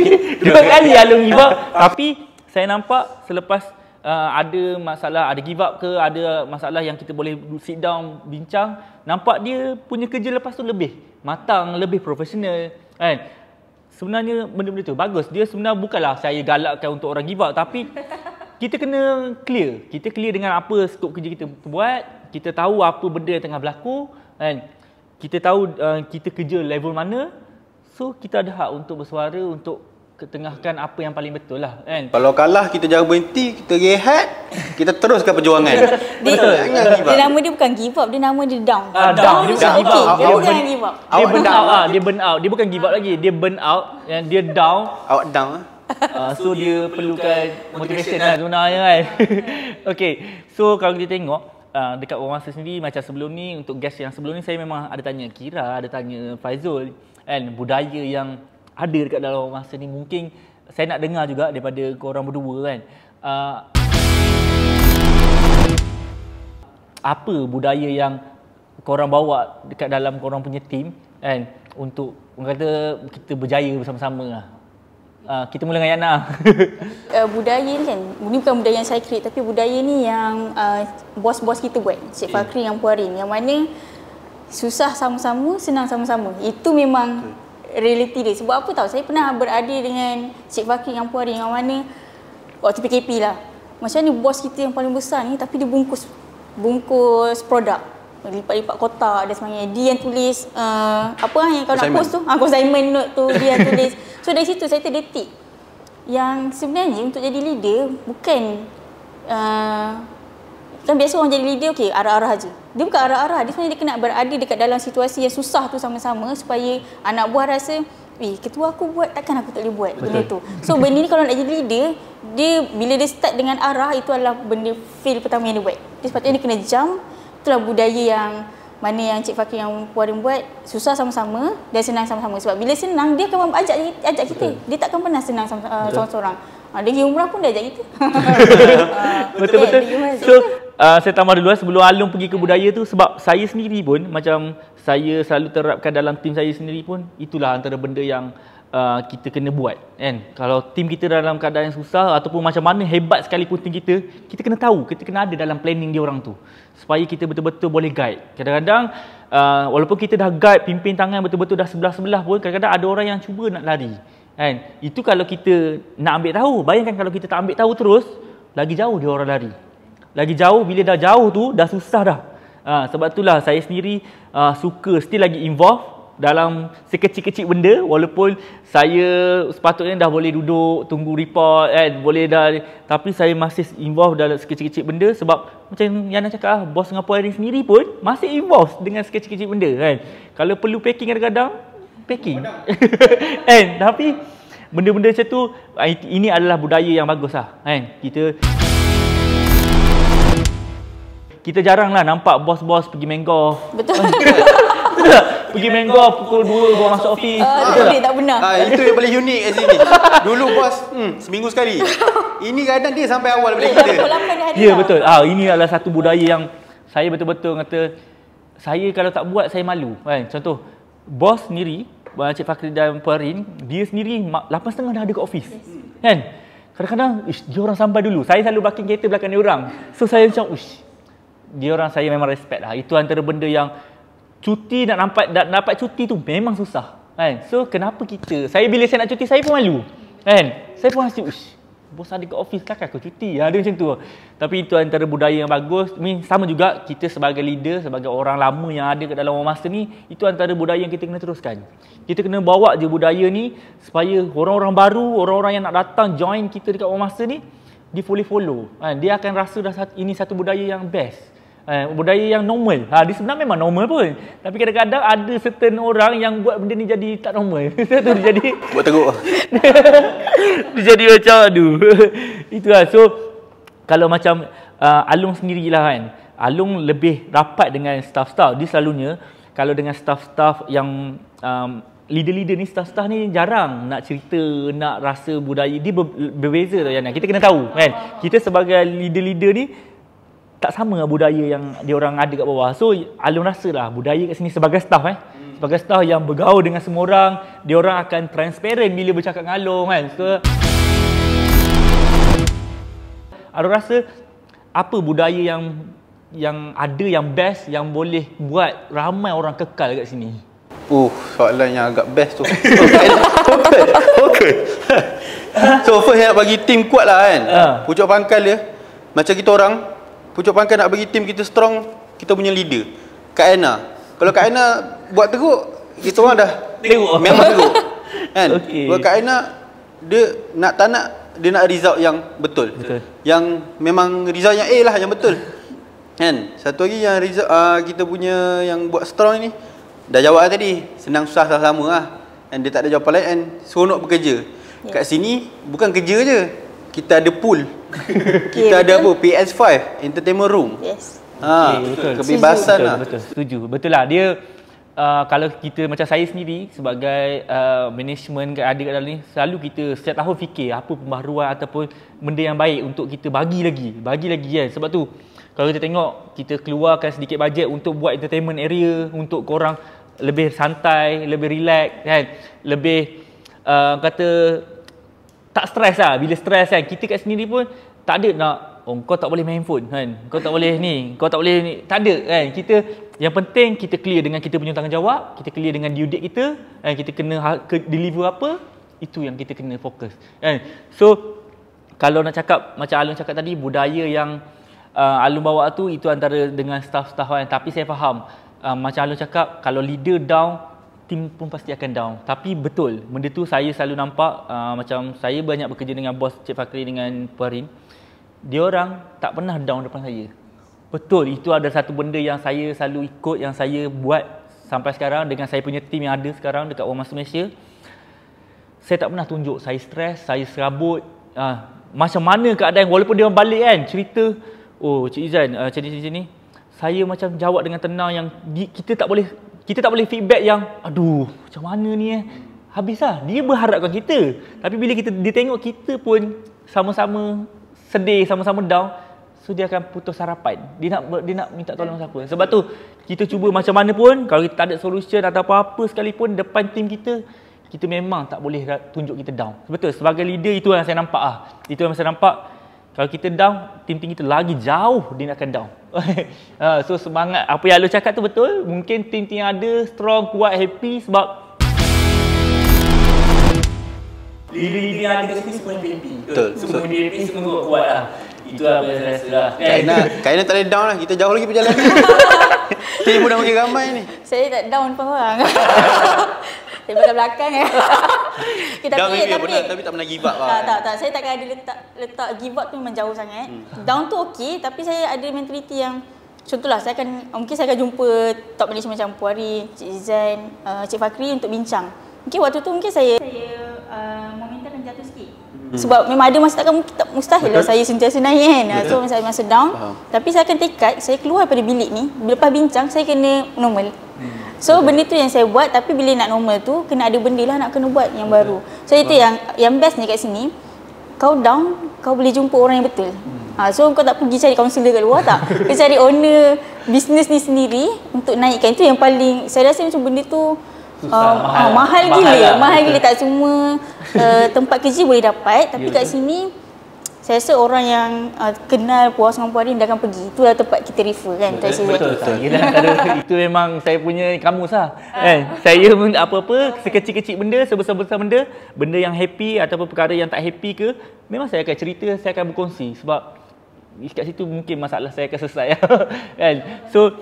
2 kali Alun give up. Tapi saya nampak selepas ada masalah, ada give up ke, ada masalah yang kita boleh sit down, bincang, nampak dia punya kerja lepas tu lebih matang, lebih profesional kan. Sebenarnya benda-benda tu bagus. Dia sebenarnya bukanlah saya galakkan untuk orang give up, tapi kita kena clear. Kita clear dengan apa skop kerja kita buat, kita tahu apa benda yang tengah berlaku kan. Kita tahu kita kerja level mana. So kita ada hak untuk bersuara, untuk ketengahkan apa yang paling betul lah kan. Kalau kalah kita jangan berhenti, kita rehat, kita teruskan perjuangan. Betul. Dia nama dia bukan give up, dia nama dia down. Down. Dia bukan give up. Dia bukan give up. Dia burn out. Dia burn out. Dia bukan give up lagi. Dia burn out. Dia down. Awak down So dia perlukan motivation lah sebenarnya kan. Okay. So kalau kita tengok dekat Orang Masa sendiri, macam sebelum ni, untuk guest yang sebelum ni saya memang ada tanya Kira, ada tanya Faizul kan, budaya yang ada dekat dalam Orang Masa ni. Mungkin saya nak dengar juga daripada korang berdua kan. Apa budaya yang korang bawa dekat dalam korang punya team kan, untuk orang kata kita berjaya bersama-sama lah. Kita mula dengan Yana. Budaya ni kan, ini bukan budaya yang saya create, tapi budaya ni yang bos-bos kita buat, Cik Fakri yang Puarin, yang mana susah sama-sama, senang sama-sama. Itu memang realiti dia. Sebab apa tahu, saya pernah berada dengan Cik Fakri yang Puarin, yang mana waktu PKP lah, macam ni bos kita yang paling besar ni, tapi dia bungkus produk, lipat-lipat kotak dan sebagainya. Dia yang tulis apa yang kau nak post tu, consignment note tu dia yang tulis. So dari situ saya terdetik yang sebenarnya untuk jadi leader bukan kan biasa orang jadi leader okey arah-arah aja. Dia bukan arah-arah, dia sebenarnya dia kena berada dekat dalam situasi yang susah tu sama-sama, supaya anak buah rasa ketua aku buat, takkan aku tak boleh buat. Betul. Benda tu. So benda ni kalau nak jadi leader, dia bila dia start dengan arah, itu adalah benda fail pertama yang dia buat. Dia sepatutnya dia kena jump. Itulah budaya yang mana yang Cik Fakir yang Puarin buat, susah sama-sama dan senang sama-sama. Sebab bila senang, dia akan ajak kita. Dia takkan pernah senang seorang-seorang. Dia umrah pun dia ajak kita. Betul-betul. So saya tambah dulu sebelum Alung pergi ke budaya tu, sebab saya sendiri pun, macam saya selalu terapkan dalam tim saya sendiri pun, itulah antara benda yang kita kena buat kan. Kalau tim kita dalam keadaan yang susah ataupun macam mana hebat sekalipun tim kita kena tahu, kita kena ada dalam planning dia orang tu, supaya kita betul-betul boleh guide. Kadang-kadang walaupun kita dah guide, pimpin tangan betul-betul dah sebelah-sebelah pun, kadang-kadang ada orang yang cuba nak lari kan. Itu kalau kita nak ambil tahu. Bayangkan kalau kita tak ambil tahu terus, lagi jauh dia orang lari, lagi jauh. Bila dah jauh tu dah susah dah. Sebab itulah saya sendiri suka still lagi involve dalam sekecil-kecil benda, walaupun saya sepatutnya dah boleh duduk tunggu report boleh dah, tapi saya masih involve dalam sekecil-kecil benda sebab macam Yana cakap bos dengan Puan Erin sendiri pun masih involve dengan sekecil-kecil benda kan. Kalau perlu packing kadang-kadang packing. Tapi benda-benda macam tu ini adalah budaya yang bagus lah kan. Kita jaranglah nampak bos-bos pergi main golf. Betul. Pergi main golf pukul 2 baru masuk office. Tak benar. Itu yang paling unik kat sini. Dulu bos seminggu sekali. Ini kadang dia sampai awal daripada kita. Ya betul. Ini adalah satu budaya yang saya betul-betul kata, saya kalau tak buat saya malu kan. Contoh bos sendiri, Cik Fakri dan Puan Erin, dia sendiri 8.30 dah ada kat office. Kan? Kadang-kadang dia orang sampai dulu. Saya selalu parking kereta belakang dia orang. So saya macam dia orang saya memang respect lah. Itu antara benda yang cuti nak dapat cuti tu memang susah kan. So kenapa saya bila saya nak cuti saya pun malu kan. Saya pun rasa bos ada kat office takkan aku cuti. Dia macam tu. Tapi itu antara budaya yang bagus. Sama juga kita sebagai leader, sebagai orang lama yang ada kat dalam One Master ni, itu antara budaya yang kita kena teruskan. Kita kena bawa je budaya ni supaya orang-orang baru, orang-orang yang nak datang join kita dekat One Master ni, dia boleh follow kan. Dia akan rasa ini satu budaya yang best. Budaya yang normal. Dia sebenarnya memang normal pun. Tapi kadang-kadang ada certain orang yang buat benda ni jadi tak normal. Dia jadi buat teruk. Dia jadi macam itulah. So kalau macam Alung sendirilah kan. Alung lebih rapat dengan staff-staff. Dia selalunya kalau dengan staff-staff yang leader-leader ni, staff-staff ni jarang nak cerita, nak rasa budaya. Dia berbeza tau Yana. Kita kena tahu kan. Kita sebagai leader-leader ni tak sama dengan budaya yang dia orang ada kat bawah. So Alung rasalah budaya kat sini sebagai staff sebagai staff yang bergaul dengan semua orang, dia orang akan transparent bila bercakap dengan Alung kan. So Alung rasa apa budaya yang ada yang best yang boleh buat ramai orang kekal kat sini? Soalan yang agak best tu. Okay. So first nak bagi tim kuat lah kan. Pucuk pangkal dia macam kita orang, pucuk pangkal nak bagi tim kita strong, kita punya leader Kak Aina. Kalau Kak Aina buat teruk, kita orang dah tengok memang teruk kan. Kalau Kak Aina dia nak result yang betul. Yang memang result yang A lah, yang betul kan. Satu lagi yang result kita punya yang buat strong ni dah jawab tadi, senang susah sama lah dan dia tak ada jawapan lain and seronok bekerja. Kat sini bukan kerja je, kita ada pool. Kita ada apa? PS5, entertainment room. Yes. Betul. Kebebasan lah. Betul. Setuju. Betul lah. Dia kalau kita macam saya sendiri sebagai management ada kat dalam ni, selalu kita setiap tahun fikir apa pembaharuan ataupun benda yang baik untuk kita bagi lagi kan. Sebab tu kalau kita tengok, kita keluarkan sedikit bajet untuk buat entertainment area untuk korang lebih santai, lebih relax kan. Lebih kata tak stres lah. Bila stres kan, kita kat sendiri pun tak ada nak kau tak boleh main handphone kan, kau tak boleh ni, kau tak boleh ni, tak ada kan. Kita yang penting kita clear dengan kita punya tanggungjawab, kita clear dengan due date kita kan, kita kena deliver apa, itu yang kita kena fokus kan. So kalau nak cakap macam Alung cakap tadi, budaya yang Alung bawa tu, itu antara dengan staff-staff kan. Tapi saya faham macam Alung cakap, kalau leader down, tim pun pasti akan down. Tapi betul, benda tu saya selalu nampak. Macam saya banyak bekerja dengan bos Cik Fakri dengan Puan Erin, dia orang tak pernah down depan saya. Betul, itu ada satu benda yang saya selalu ikut, yang saya buat sampai sekarang dengan saya punya tim yang ada sekarang dekat One Master Malaysia. Saya tak pernah tunjuk saya stres, saya serabut. Macam mana keadaan, walaupun dia orang balik kan cerita, Cik Izan macam ni, saya macam jawab dengan tenang, yang kita tak boleh feedback yang macam mana ni habislah. Dia berharapkan kita, tapi bila dia tengok kita pun sama-sama sedih, sama-sama down, so dia akan putus harapan. Dia nak minta tolong siapa. Sebab tu kita cuba macam mana pun, kalau kita tak ada solution atau apa-apa sekalipun depan tim kita memang tak boleh tunjuk kita down. Betul, sebagai leader itu yang saya nampak Itu yang saya nampak. Kalau kita down, tim-tim kita lagi jauh dia akan down. So semangat, apa yang Alung cakap tu betul. Mungkin tim-tim yang ada strong, kuat, happy sebab leader-leader yang ada kat sini semua happy. Betul. Semua happy, semua kuat lah. Itu apa yang saya rasa lah. Kak Aina tak boleh down lah, kita jauh lagi perjalanan. Saya pun dah makin ramai ni. Saya tak down pun orang. Saya belakang Down maybe benar tapi tak pernah give up lah. Tak. Saya takkan ada letak give up tu memang jauh sangat. Down tu okey, tapi saya ada mentality yang contohlah mungkin saya akan jumpa top management macam Puan Ari, Cik Izan, Cik Fakri untuk bincang. Mungkin waktu tu mungkin saya momentum akan jatuh sikit. Sebab memang ada masa mustahil lah saya sentiasa naik kan. So masa down, tapi saya akan tekad, saya keluar daripada bilik ni, lepas bincang saya kena normal. So benda tu yang saya buat, tapi bila nak normal tu kena ada benda lah nak kena buat yang baru. So itu yang best ni kat sini, kau down, kau boleh jumpa orang yang betul. So kau tak pergi cari kaunselor kat luar tak. Kau cari owner bisnes ni sendiri untuk naikkan. Itu yang paling saya rasa macam benda tu mahal gila. Tak semua tempat kerja boleh dapat, tapi kat sini saya rasa orang yang kenal puas dengan Puan Ari dia akan pergi. Itulah tempat kita refer kan. Betul. Itu memang saya punya kamus lah. Saya apa-apa sekecil-kecil benda, sebesar-besar benda yang happy ataupun perkara yang tak happy ke, memang saya akan cerita, saya akan berkongsi sebab kat situ mungkin masalah saya akan selesai kan. So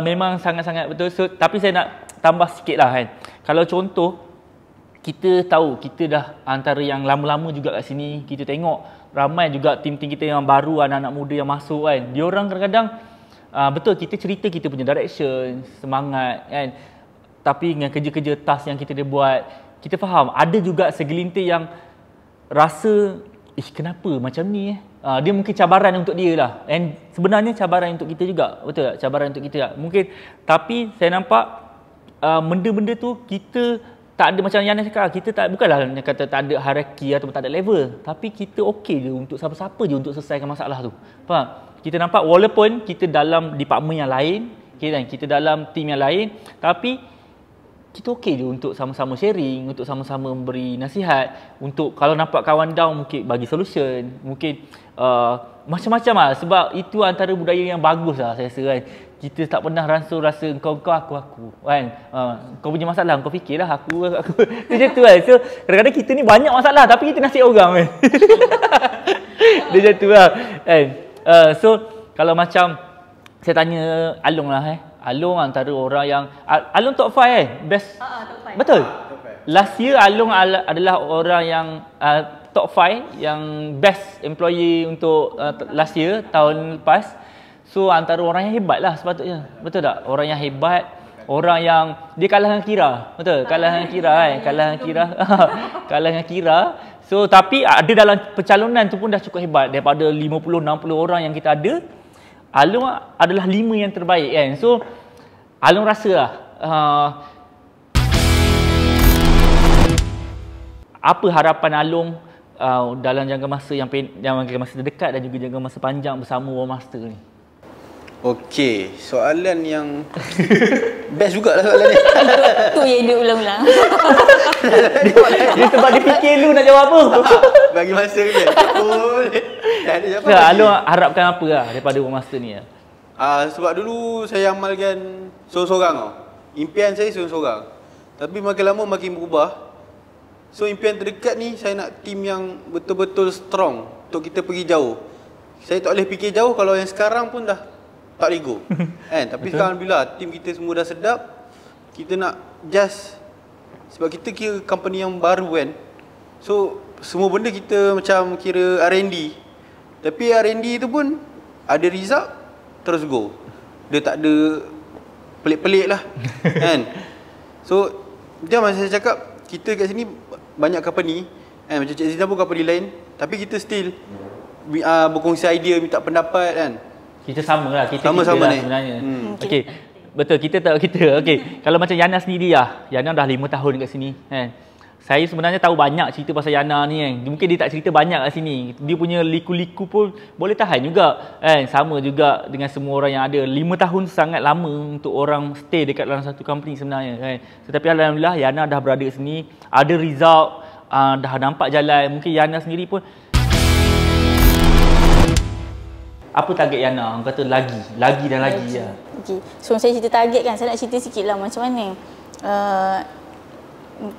memang sangat-sangat betul. So, tapi saya nak tambah sikit lah kan. Kalau contoh, kita tahu kita dah antara yang lama-lama juga kat sini, kita tengok ramai juga tim-tim kita yang baru, anak-anak muda yang masuk kan. Diorang kadang-kadang betul kita cerita kita punya direction, semangat kan. Tapi dengan kerja-kerja task yang kita dah buat, kita faham ada juga segelintir yang rasa kenapa macam ni dia mungkin cabaran untuk dia lah. And sebenarnya cabaran untuk kita juga. Betul tak? Cabaran untuk kita juga. Mungkin, tapi saya nampak benda-benda tu kita tak ada macam Yana cakap, kita bukanlah kata tak ada hierarki atau tak ada level, tapi kita okey je untuk siapa-siapa je untuk selesaikan masalah tu. Faham? Kita nampak walaupun kita dalam department yang lain, kita dalam team yang lain, tapi kita okey je untuk sama-sama sharing, untuk sama-sama memberi nasihat, untuk kalau nampak kawan down mungkin bagi solution, mungkin macam-macam lah. Sebab itu antara budaya yang bagus lah saya rasa kan. Kita tak pernah rasa kau aku kan. Kau punya masalah kau fikirlah aku. Macam tu kan. So kadang-kadang kita ni banyak masalah tapi kita nasihat orang kan. Dia macam tu lah kan. So kalau macam saya tanya Along lah Along antara orang yang Along top 5 best. Top 5. Betul. Last year Along adalah orang yang top 5 yang best employee untuk last year, tahun lepas. So antara orang yang hebat lah sepatutnya. Betul tak? Orang yang hebat, orang yang dia kalah dengan Kira. Betul? Kalah dengan Kira kan? Kalah dengan Kira. So tapi ada dalam pencalonan tu pun dah cukup hebat. Daripada 50-60 orang yang kita ada, Along adalah 5 yang terbaik kan. So Along rasa lah apa harapan Along dalam jangka masa jangka masa terdekat dan juga jangka masa panjang bersama War Master ni? Okey, soalan yang best jugalah soalan ni. Tu yang dia ulang-ulang. Dia sebab dia fikir lu nak jawab apa. Bagi masa kan. Along harapkan apa lah daripada War Master ni lah? Sebab dulu saya amalkan seorang-seorang tau. Impian saya seorang-seorang. Tapi makin lama makin berubah. So impian terdekat ni saya nak tim yang betul-betul strong untuk kita pergi jauh. Saya tak boleh fikir jauh kalau yang sekarang pun dah tak boleh go kan. Tapi sekarang bila tim kita semua dah sedap, kita nak just sebab kita kira company yang baru kan. So semua benda kita macam kira R&D. Tapi R&D tu pun ada result terus go. Dia tak ada pelik-pelik lah kan. So dia macam saya cakap, kita kat sini banyak company macam Cik Zina pun company lain, tapi kita still berkongsi idea, minta pendapat kan. Kita sama lah, kita sama-sama lah sebenarnya. Okey. Betul, okey. Kalau macam Yana sendiri lah, Yana dah 5 tahun kat sini kan. Saya sebenarnya tahu banyak cerita pasal Yana ni kan. Mungkin dia tak cerita banyak kat sini. Dia punya liku-liku pun boleh tahan juga kan. Sama juga dengan semua orang yang ada. 5 tahun sangat lama untuk orang stay dekat dalam satu company sebenarnya kan. Tetapi alhamdulillah Yana dah berada kat sini, ada result, dah nampak jalan. Mungkin Yana sendiri pun apa target Yana? Orang kata lagi dan lagi ya. Okey. So saya cerita target kan, saya nak cerita sikitlah macam mana.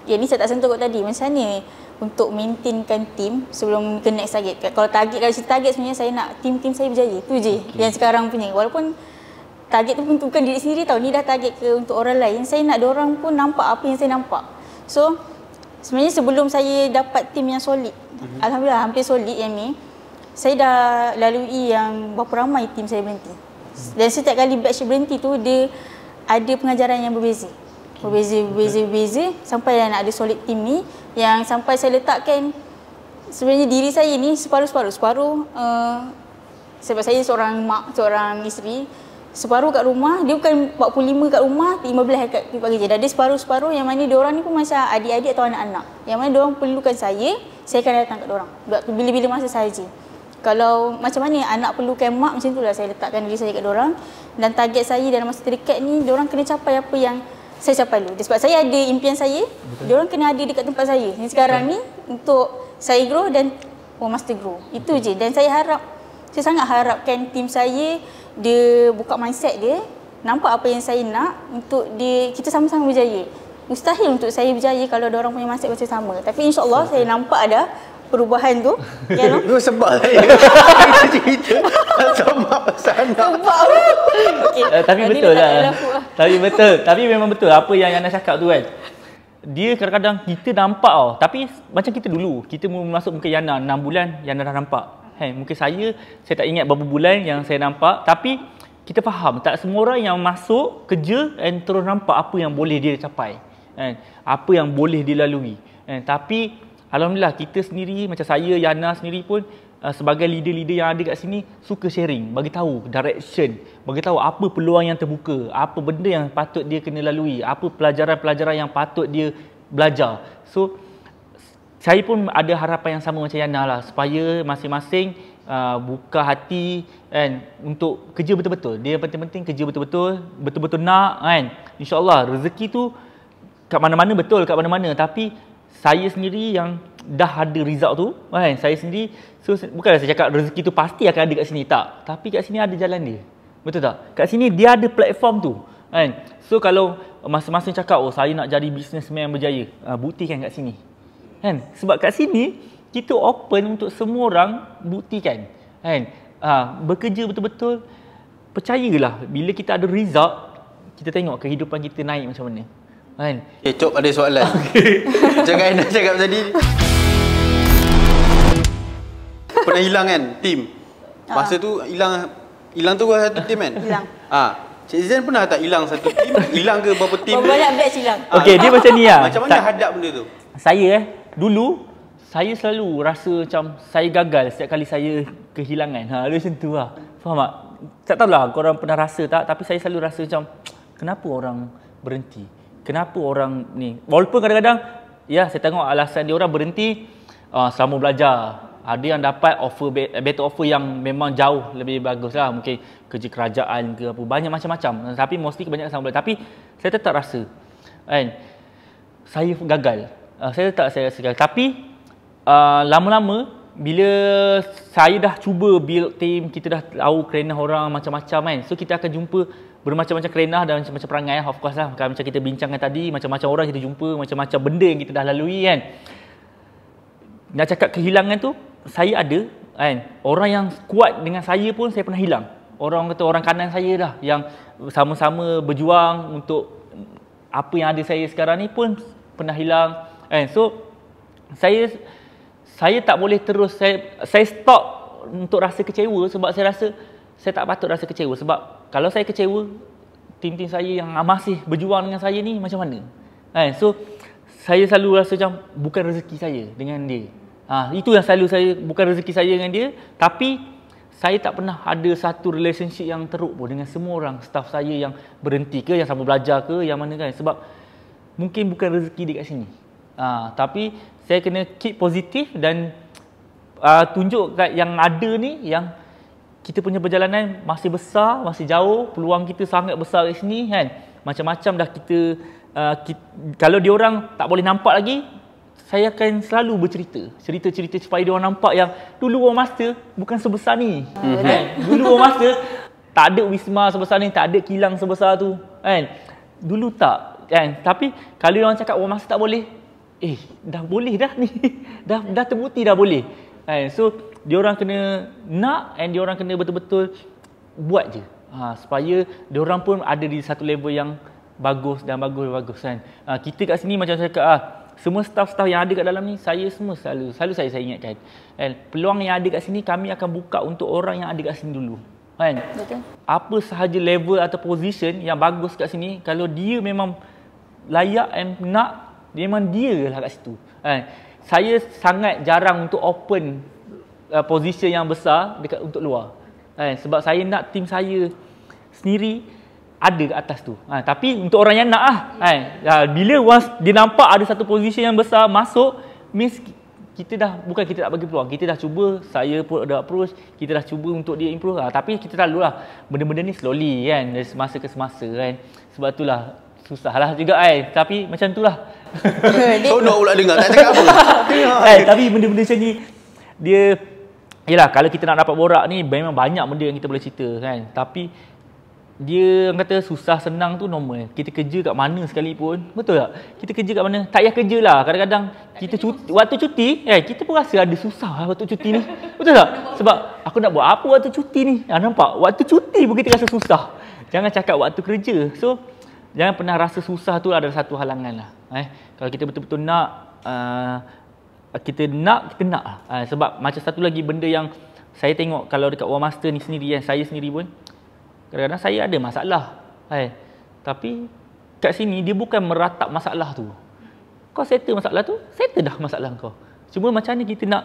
Yang ni saya tak sentuh kot tadi. Macam mana untuk maintainkan team sebelum ke next target. Kalau cerita target sebenarnya saya nak team saya berjaya. Tu je yang sekarang punya. Walaupun target tu pun bukan diri sendiri tau. Ni dah target ke untuk orang lain. Saya nak diorang pun nampak apa yang saya nampak. So, sebenarnya sebelum saya dapat tim yang solid, alhamdulillah hampir solid yang ni, saya dah lalui yang berapa ramai tim saya berhenti. Dan setiap kali batch berhenti tu, dia ada pengajaran yang berbeza. Berbeza sampai nak ada solid team ni, yang sampai saya letakkan sebenarnya diri saya ni separuh-separuh. Sebab saya seorang mak, seorang isteri, separuh kat rumah, dia bukan 45 kat rumah, 15 kat tempat kerja. Dah ada separuh-separuh yang mana diorang ni pun macam adik-adik atau anak-anak. Yang mana diorang perlukan saya akan datang kat diorang. Bila-bila masa sahaja. Kalau macam mana anak perlukan mak, macam itulah saya letakkan diri saya kat diorang. Dan target saya dalam masa terdekat ni, diorang kena capai apa yang saya capai dulu. Sebab saya ada impian saya, diorang kena ada dekat tempat saya. Yang sekarang ni, untuk saya grow dan Master grow. Itu je. Dan saya sangat harapkan tim saya, dia buka mindset dia, nampak apa yang saya nak untuk kita sama-sama berjaya. Mustahil untuk saya berjaya kalau ada orang punya mindset macam sama. Tapi insya-Allah saya nampak ada perubahan tu. Kan? Itu sebab saya cerita sama sana. Tapi betul lah. Tapi memang betul apa yang Yana cakap tu kan. Dia kadang-kadang kita nampak tapi macam kita dulu, kita masuk mungkin Yana 6 bulan, Yana dah nampak. Mungkin saya tak ingat berapa bulan yang saya nampak, tapi kita faham tak semua orang yang masuk kerja and terus nampak apa yang boleh dia capai, apa yang boleh dia lalui. Tapi alhamdulillah kita sendiri, macam saya, Yana sendiri pun sebagai leader-leader yang ada kat sini, suka sharing, bagi tahu direction, bagi tahu apa peluang yang terbuka, apa benda yang patut dia kena lalui, apa pelajaran-pelajaran yang patut dia belajar. So saya pun ada harapan yang sama macam Yana lah, supaya masing-masing buka hati kan untuk kerja betul-betul. Dia penting-penting kerja betul-betul nak kan. InsyaAllah rezeki tu kat mana-mana, betul kat mana-mana, tapi saya sendiri yang dah ada result tu kan, saya sendiri, so bukanlah saya cakap rezeki tu pasti akan ada kat sini, tak, tapi kat sini ada jalan dia, betul tak? Kat sini dia ada platform tu kan. So kalau masing-masing cakap saya nak jadi businessman berjaya, buktikan kat sini kan, sebab kat sini kita open untuk semua orang buktikan kan. Bekerja betul-betul, percayalah bila kita ada result, kita tengok kehidupan kita naik macam mana kan. Cop ada soalan. Macam Aina cakap tadi, pernah hilang kan tim? Masa tu hilang tu satu tim kan? Hilang. Cik Zizan pernah tak hilang satu tim? Hilang ke berapa tim? Banyak batch hilang. Okey, dia macam ni lah. Macam mana hadap benda tu? Saya dulu saya selalu rasa macam saya gagal setiap kali saya kehilangan. Macam tu lah. Faham tak? Tak tahulah korang pernah rasa tak, tapi saya selalu rasa macam kenapa orang berhenti? Kenapa orang ni? Walaupun kadang-kadang ya saya tengok alasan dia orang berhenti selama belajar. Ada yang dapat better offer yang memang jauh lebih bagus lah. Mungkin kerja kerajaan ke apa, banyak macam-macam. Tapi mostly kebanyakan sama belajar. Tapi saya tetap rasa kan, saya gagal. Saya rasa gagal. Tapi lama-lama bila saya dah cuba build team, kita dah tahu kerenah orang macam-macam kan. So kita akan jumpa bermacam-macam kerenah dan macam-macam perangai, of course lah. Macam kita bincangkan tadi, macam-macam orang kita jumpa, macam-macam benda yang kita dah lalui kan. Nak cakap kehilangan tu, saya ada kan. Orang yang kuat dengan saya pun saya pernah hilang. Orang kata orang kanan saya dah, yang sama-sama berjuang untuk apa yang ada saya sekarang ni pun pernah hilang kan. So saya tak boleh terus, saya stop untuk rasa kecewa, sebab saya rasa saya tak patut rasa kecewa. Sebab kalau saya kecewa, tim-tim saya yang masih berjuang dengan saya ni macam mana? So saya selalu rasa macam bukan rezeki saya dengan dia. Itu yang selalu saya, bukan rezeki saya dengan dia. Tapi saya tak pernah ada satu relationship yang teruk pun dengan semua orang staff saya yang berhenti ke, yang sama belajar ke, yang mana kan. Sebab mungkin bukan rezeki dia kat sini. Tapi saya kena keep positif dan tunjuk kat yang ada ni, yang kita punya perjalanan masih besar, masih jauh, peluang kita sangat besar kat sini kan. Macam-macam dah kita kalau diorang tak boleh nampak lagi, saya akan selalu cerita-cerita supaya diorang nampak yang dulu War Master bukan sebesar ni. Dulu War Master tak ada Wisma sebesar ni, tak ada kilang sebesar tu kan. Dulu tak kan. Tapi kalau diorang cakap War Master tak boleh, dah boleh dah ni. dah terbukti dah boleh kan. So diorang kena nak, and diorang kena betul-betul buat je. supaya diorang pun ada di satu level yang bagus dan bagus kan. Kita kat sini macam saya cakap semua staff-staff yang ada kat dalam ni saya semua selalu saya ingatkan. Peluang yang ada kat sini kami akan buka untuk orang yang ada kat sini dulu. Kan? Betul. Apa sahaja level atau position yang bagus kat sini, kalau dia memang layak and nak, memang dia lah kat situ. Saya sangat jarang untuk open position yang besar dekat untuk luar. Sebab saya nak tim saya sendiri ada kat atas tu. Tapi untuk orang yang nak bila once dia nampak ada satu position yang besar masuk, means kita dah, bukan kita tak bagi peluang, kita dah cuba, saya pun ada approach, kita dah cuba untuk dia improve tapi kita selalulah benda-benda ni slowly kan, dari semasa ke semasa kan. Sebab itulah susahlah juga tapi macam itulah. Sonok pula dengar tak cakap apa. Tapi benda-benda macam ni dia, yelah, kalau kita nak dapat borak ni memang banyak benda yang kita boleh cerita kan. Tapi dia kata susah senang tu normal. Kita kerja kat mana sekalipun, betul tak? Kita kerja kat mana, tak payah kerja lah. Kadang-kadang kita cuti, waktu cuti kita pun rasa ada susah lah waktu cuti ni. Betul tak? Sebab aku nak buat apa waktu cuti ni? Nampak? Waktu cuti pun kita rasa susah. Jangan cakap waktu kerja. So jangan pernah rasa susah tu adalah satu halangan lah. Kalau kita betul-betul nak, kita nak sebab macam satu lagi benda yang saya tengok kalau dekat War Master ni sendiri saya sendiri pun kadang-kadang saya ada masalah. Tapi kat sini dia bukan meratap masalah tu. Kau settle masalah tu, settle dah masalah kau. Cuma macam ni kita nak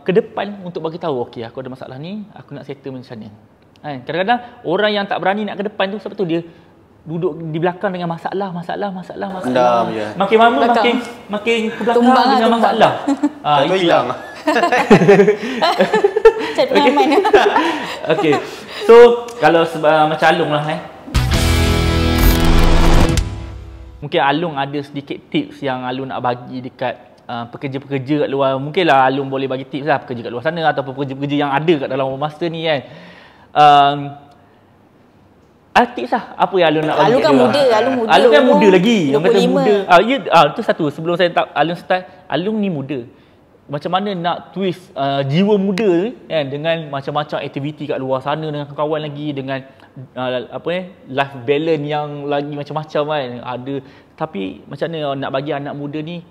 ke depan untuk bagi tahu, okey aku ada masalah ni, aku nak settle macam ni. Kadang-kadang orang yang tak berani nak ke depan tu sebab tu dia duduk di belakang dengan masalah. Makin lama makin ke belakang dengan masalah. Itu hilang. Cari pengalaman. Okey. So kalau macam Alung lah mungkin Alung ada sedikit tips yang Alung nak bagi dekat pekerja-pekerja kat luar. Mungkinlah Alung boleh bagi tips lah pekerja kat luar sana ataupun pekerja-pekerja yang ada kat dalam War Master ni kan. Tips lah apa yang Alung nak bagi. Alung kan muda. Alung kan muda lagi. Yang kata 25. muda. Itu satu. Sebelum saya Alung start, Alung ni muda. Macam mana nak twist jiwa muda kan dengan macam-macam aktiviti kat luar sana dengan kawan lagi, dengan life balance yang lagi macam-macam kan ada. Tapi macam mana nak bagi anak muda ni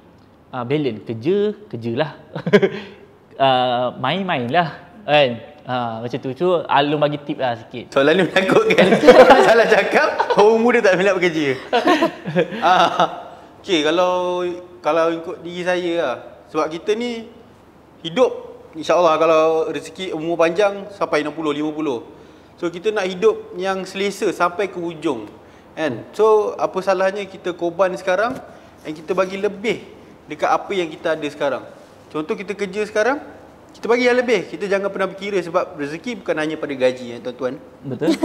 balance, kerjalah main-main lah kan. Macam tu. So Alung bagi tip lah sikit. Soalan ni menakutkan. Salah cakap orang muda tak minat bekerja. Okay, kalau ikut diri saya lah, sebab kita ni hidup insya-Allah kalau rezeki umur panjang sampai 60 50. So kita nak hidup yang selesa sampai ke hujung kan. So apa salahnya kita korban sekarang dan kita bagi lebih dekat apa yang kita ada sekarang. Contoh kita kerja sekarang, kita bagi yang lebih. Kita jangan pernah berkira sebab rezeki bukan hanya pada gaji tuan-tuan. Betul.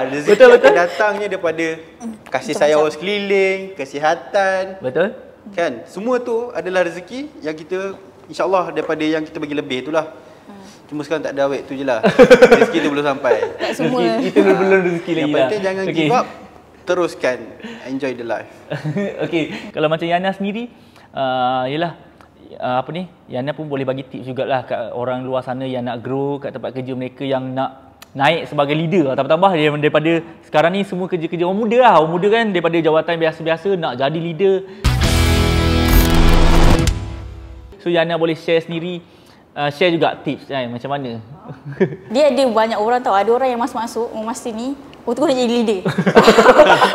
Rezeki betul. Datangnya daripada kasih sayang orang sekeliling, kesihatan. Betul. Kan? Semua tu adalah rezeki yang kita insya-Allah daripada yang kita bagi lebih itulah. Cuma sekarang tak ada awet tu je lah. Rezeki tu belum sampai. Tak semua. Kita belum rezeki lagi lah. Yang penting jangan give up. Teruskan. Enjoy the life. Okey, kalau macam Yana sendiri, yalah Yana pun boleh bagi tips jugalah kat orang luar sana yang nak grow kat tempat kerja mereka, yang nak naik sebagai leader. Tambah-tambah daripada sekarang ni semua kerja-kerja orang muda lah. Orang muda kan daripada jawatan biasa-biasa nak jadi leader. So Yana boleh share sendiri, share juga tips kan macam mana. Dia ada banyak orang tahu, ada orang yang masuk Master ni tu nak jadi leader.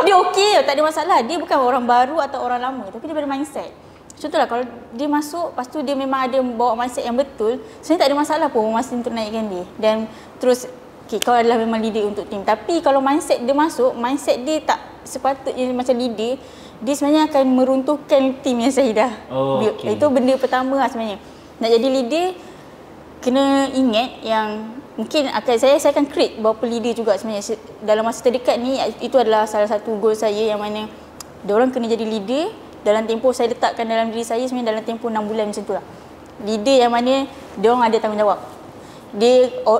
Dia okey, tak ada masalah. Dia bukan orang baru atau orang lama, tapi dia ada mindset. Contohlah kalau dia masuk, lepas tu dia memang ada bawa mindset yang betul, sebenarnya tak ada masalah pun Master untuk naikkan dia. Dan terus kau adalah memang leader untuk tim. Tapi kalau mindset dia masuk, mindset dia tak sepatutnya macam leader, dia sebenarnya akan meruntuhkan tim yang saya dah build. Okay. Itu benda pertama lah sebenarnya. Nak jadi leader, kena ingat yang mungkin saya akan create beberapa leader juga sebenarnya. Dalam masa terdekat ni, itu adalah salah satu goal saya yang mana diorang kena jadi leader dalam tempoh saya letakkan dalam diri saya sebenarnya dalam tempoh 6 bulan macam tu lah. Leader yang mana diorang ada tanggungjawab.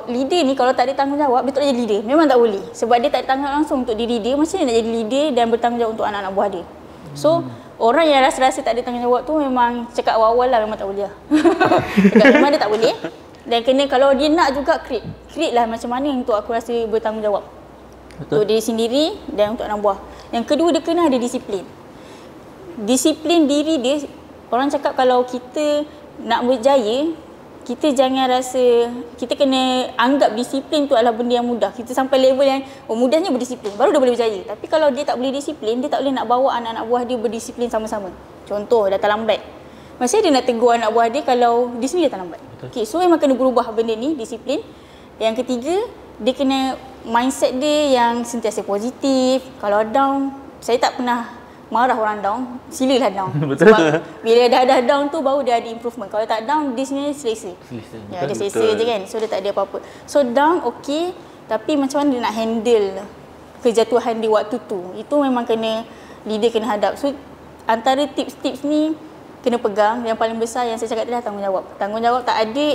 Leader ni kalau tak ada tanggungjawab, dia tak jadi leader. Memang tak boleh. Sebab dia tak ada tanggungjawab langsung untuk diri dia, macam mana nak jadi leader dan bertanggungjawab untuk anak-anak buah dia. So, orang yang rasa-rasa tak ada tanggungjawab tu memang cakap awal-awal lah memang tak boleh lah. Memang dia tak boleh. Dan kena kalau dia nak juga create lah macam mana untuk aku rasa bertanggungjawab. Untuk diri sendiri dan untuk anak buah. Yang kedua, dia kena ada disiplin. Disiplin diri dia, orang cakap kalau kita nak berjaya, kita jangan rasa, kita kena anggap disiplin tu adalah benda yang mudah. Kita sampai level yang mudahnya berdisiplin, baru dia boleh berjaya. Tapi kalau dia tak boleh disiplin, dia tak boleh nak bawa anak-anak buah dia berdisiplin sama-sama. Contoh, dah terlambat. Maksudnya dia nak tegur anak buah dia kalau dia sendiri dah terlambat. Okay, so memang kena berubah benda ni, disiplin. Yang ketiga, dia kena mindset dia yang sentiasa positif. Kalau down, saya tak pernah marah orang down, silalah down. Betul. Sebab bila dah down tu baru dia ada improvement. Kalau tak down, dia sebenarnya selesa. Ya, dia selesa je kan. So dia tak ada apa-apa. So down okey, tapi macam mana dia nak handle kejatuhan di waktu tu. Itu memang kena leader kena hadap. So antara tips-tips ni kena pegang. Yang paling besar yang saya cakap tadi adalah tanggungjawab. Tanggungjawab tak ada,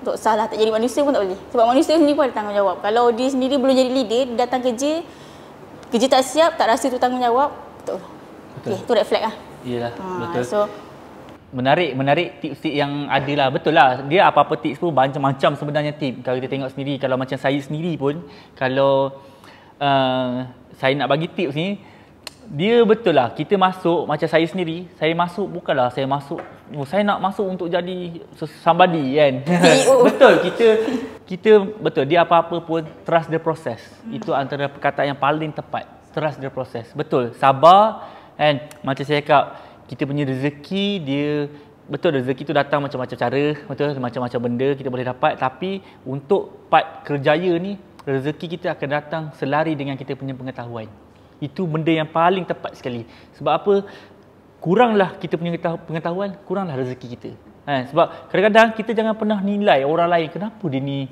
tak salah, tak jadi manusia pun tak boleh. Sebab manusia sendiri pun ada tanggungjawab. Kalau dia sendiri belum jadi leader, dia datang kerja tak siap, tak rasa tu tanggungjawab, betul. Okay, tu red flag lah. Iyalah, betul. So, menarik tips-tips yang ada lah. Betul lah, dia apa-apa tips pun macam-macam sebenarnya tips. Kalau kita tengok sendiri, kalau macam saya sendiri pun, kalau saya nak bagi tips ni, dia betul lah, kita masuk, macam saya sendiri, saya masuk bukanlah saya nak masuk untuk jadi somebody kan. Betul, kita betul, dia apa-apa pun trust the process. Itu antara perkataan yang paling tepat, trust the process. Betul, sabar kan. Macam saya cakap, kita punya rezeki dia, betul rezeki tu datang macam-macam cara, betul, macam-macam benda kita boleh dapat. Tapi untuk part kerjaya ni, rezeki kita akan datang selari dengan kita punya pengetahuan. Itu benda yang paling tepat sekali. Sebab apa? Kuranglah kita punya pengetahuan, kuranglah rezeki kita. Sebab kadang-kadang kita jangan pernah nilai orang lain. Kenapa dia ni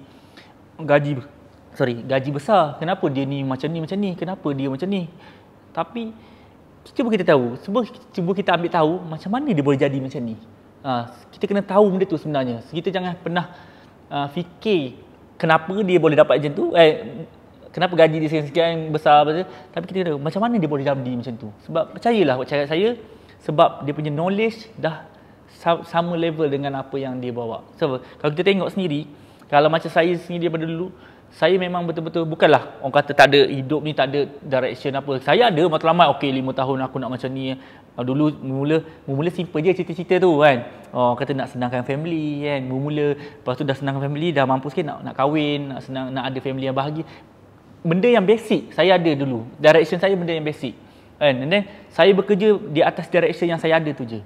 gaji besar? Kenapa dia ni macam ni? Kenapa dia macam ni? Tapi cuba kita tahu. Cuba kita ambil tahu macam mana dia boleh jadi macam ni. Kita kena tahu benda tu sebenarnya. Kita jangan pernah fikir kenapa dia boleh dapat macam tu. Kenapa gaji dia sekian besar, tapi kita tahu macam mana dia boleh jadi macam tu. Sebab percayalah cakap saya, sebab dia punya knowledge dah sama level dengan apa yang dia bawa. So, kalau kita tengok sendiri, kalau macam saya sendiri daripada dulu, saya memang betul-betul, bukanlah orang kata tak ada hidup ni, tak ada direction apa. Saya ada matlamat, okey 5 tahun aku nak macam ni. Dulu mula simple je cita-cita tu kan. Kata nak senangkan family kan. Lepas tu dah senangkan family, dah mampu sikit nak kahwin, nak ada family yang bahagia. Benda yang basic saya ada dulu. Direction saya benda yang basic. And then saya bekerja di atas direction yang saya ada tu je.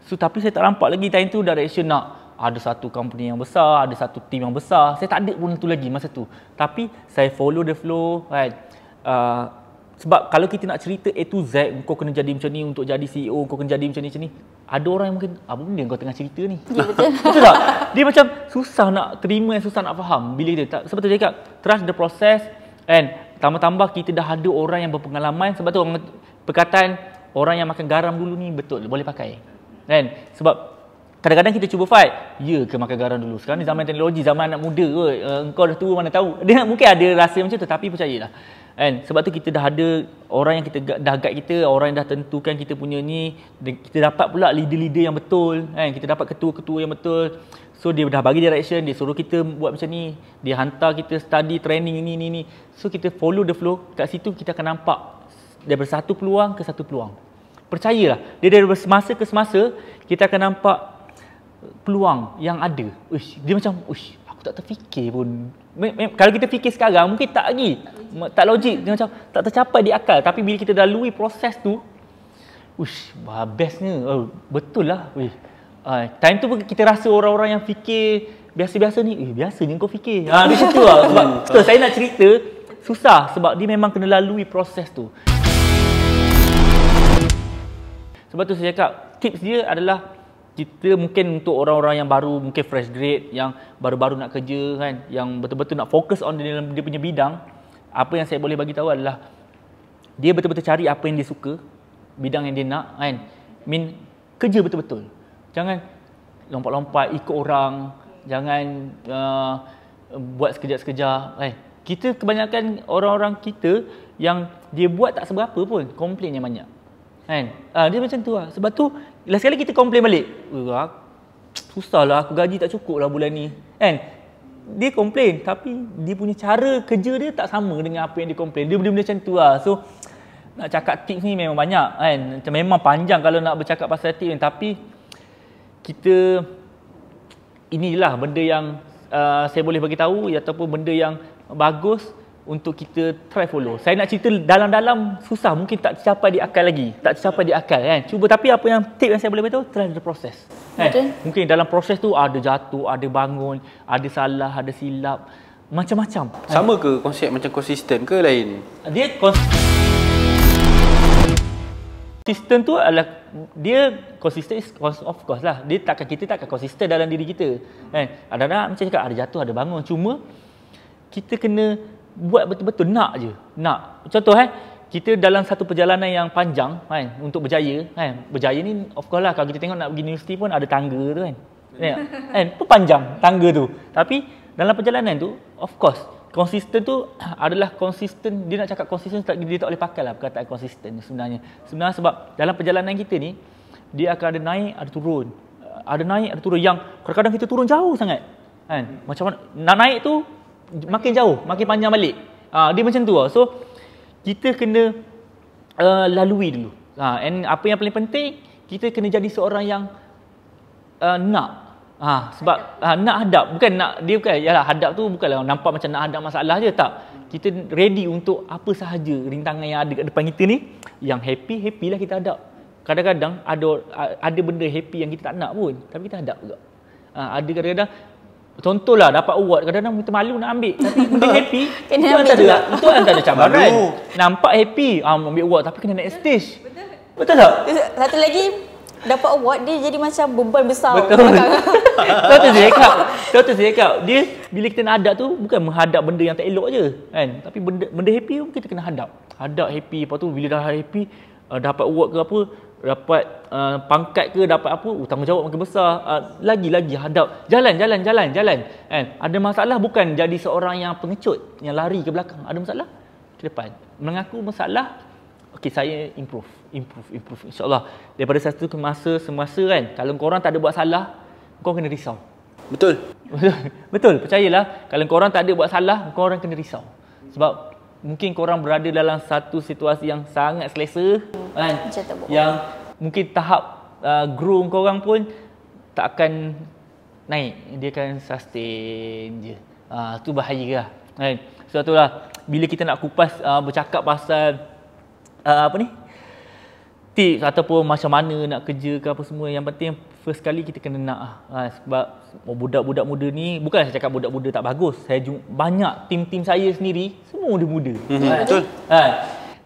So tapi saya tak nampak lagi time tu direction nak ada satu company yang besar, ada satu team yang besar. Saya tak ada pun tu lagi masa tu. Tapi saya follow the flow kan. Sebab kalau kita nak cerita A to Z, kau kena jadi macam ni untuk jadi CEO, kau kena jadi macam ni. Ada orang yang mungkin, apa benda kau tengah cerita ni? Ya, betul. Betul tak? Dia macam susah nak terima, susah nak faham. Bila dia tak, sebab tu cakap, trust the process. And tambah-tambah kita dah ada orang yang berpengalaman. Sebab tu perkataan orang yang makan garam dulu ni betul, boleh pakai. Kan? Sebab kadang-kadang kita cuba fight, ya ke makan garam dulu. Sekarang ni zaman teknologi, zaman anak muda kot. Engkau dah tua mana tahu. Dia mungkin ada rasa macam tu, tapi percayalah. Kan? Sebab tu kita dah ada orang yang kita dah guide kita, orang yang dah tentukan kita punya ni. Kita dapat pula leader-leader yang betul. Kan? Kita dapat ketua-ketua yang betul. So dia dah bagi direction, dia suruh kita buat macam ni, dia hantar kita study training ni. So kita follow the flow. Kat situ kita akan nampak daripada satu peluang ke satu peluang. Percayalah, dia dari semasa ke semasa kita akan nampak peluang yang ada. Dia macam, aku tak terfikir pun. Kalau kita fikir sekarang mungkin tak lagi, tak logik, dia macam tak tercapai di akal. Tapi bila kita dah lalui proses tu, bestnya, betul lah. Time tu kita rasa orang-orang yang fikir biasa-biasa ni, biasanya kau fikir. Macam tu lah. Sebab betul, saya nak cerita susah sebab dia memang kena lalui proses tu. Sebab tu saya cakap, tips dia adalah kita mungkin untuk orang-orang yang baru, mungkin fresh grade, yang baru-baru nak kerja kan, yang betul-betul nak fokus on dia punya bidang. Apa yang saya boleh bagi tahu adalah dia betul-betul cari apa yang dia suka, bidang yang dia nak kan. Kerja betul-betul. Jangan lompat-lompat ikut orang, jangan buat sekejap-sekejap. Kita kebanyakan orang-orang kita yang dia buat tak seberapa pun, komplain yang banyak. Kan? Dia macam tu lah. Sebab tu last kali kita komplain balik. susah lah, aku gaji tak cukup lah bulan ni. Kan? Dia komplain, tapi dia punya cara kerja dia tak sama dengan apa yang dia komplain. Dia benda-benda macam tu lah. So, nak cakap tips ni memang banyak kan. Memang panjang kalau nak bercakap pasal tips ni. Tapi, kita, inilah benda yang saya boleh bagi tahu ataupun benda yang bagus untuk kita try follow. Saya nak cerita dalam-dalam susah, mungkin tak tercapai di akal lagi. Tak tercapai di akal kan. Cuba, tapi apa yang tip yang saya boleh beritahu, try the process. Kan? Mungkin dalam proses tu ada jatuh, ada bangun, ada salah, ada silap, macam-macam. Sama ke konsep macam konsisten ke lain? Dia konsisten tu adalah dia konsisten of course lah. Kita takkan konsisten dalam diri kita. Kan? Ada macam cakap ada jatuh, ada bangun. Cuma kita kena buat betul-betul, nak je. Nak. Contoh kita dalam satu perjalanan yang panjang kan, untuk berjaya kan. Berjaya ni of course lah, kalau kita tengok nak pergi universiti pun ada tangga tu kan. Kan? Pun panjang tangga tu. Tapi dalam perjalanan tu of course konsisten tu adalah konsisten. Dia nak cakap konsisten, dia tak boleh pakai lah perkataan konsisten sebenarnya. Sebenarnya sebab dalam perjalanan kita ni dia akan ada naik, ada turun. Ada naik, ada turun, yang kadang-kadang kita turun jauh sangat. Kan? Macam mana nak naik tu makin jauh, makin panjang balik. Dia macam tu lah. So, kita kena lalui dulu. And apa yang paling penting, kita kena jadi seorang yang nak. Sebab nak hadap. Bukan nak, dia bukan, yalah hadap tu bukanlah nampak macam nak hadap masalah je. Tak. Kita ready untuk apa sahaja rintangan yang ada kat depan kita ni. Yang happy lah kita hadap. Kadang-kadang ada benda happy yang kita tak nak pun, tapi kita hadap juga. Ada kadang-kadang, contohlah dapat award, kadang-kadang kita malu nak ambil, tapi benda happy itu antara cabaran. Nampak happy ambil award, tapi kena naik stage. Betul tak? Satu lagi, dapat award dia jadi macam beban besar. Betul. Betul saya cakap. Dia bila kita nak hadap tu bukan menghadap benda yang tak elok je kan, tapi benda happy pun kita kena hadap. Hadap happy, lepas tu bila dah happy, dapat award ke apa, dapat pangkat ke, dapat apa, tanggungjawab makin besar, lagi-lagi hadap, jalan kan. Ada masalah bukan jadi seorang yang pengecut yang lari ke belakang, ada masalah ke depan, mengaku masalah, okey saya improve insyaallah. Daripada satu ke semasa kan, kalau korang tak ada buat salah, kau kena risau. Betul percayalah, kalau korang tak ada buat salah, korang kena risau. Sebab mungkin korang berada dalam satu situasi yang sangat selesa kan, yang mungkin tahap grow korang pun tak akan naik, dia akan sustain je. Tu bahaya lah kan. Sebab tu lah bila kita nak kupas bercakap pasal tips ataupun macam mana nak kerja ke apa semua, yang penting first kali kita kena nak sebab budak-budak muda ni, bukan saya cakap budak-budak tak bagus, saya banyak tim saya sendiri semua muda-muda. Betul.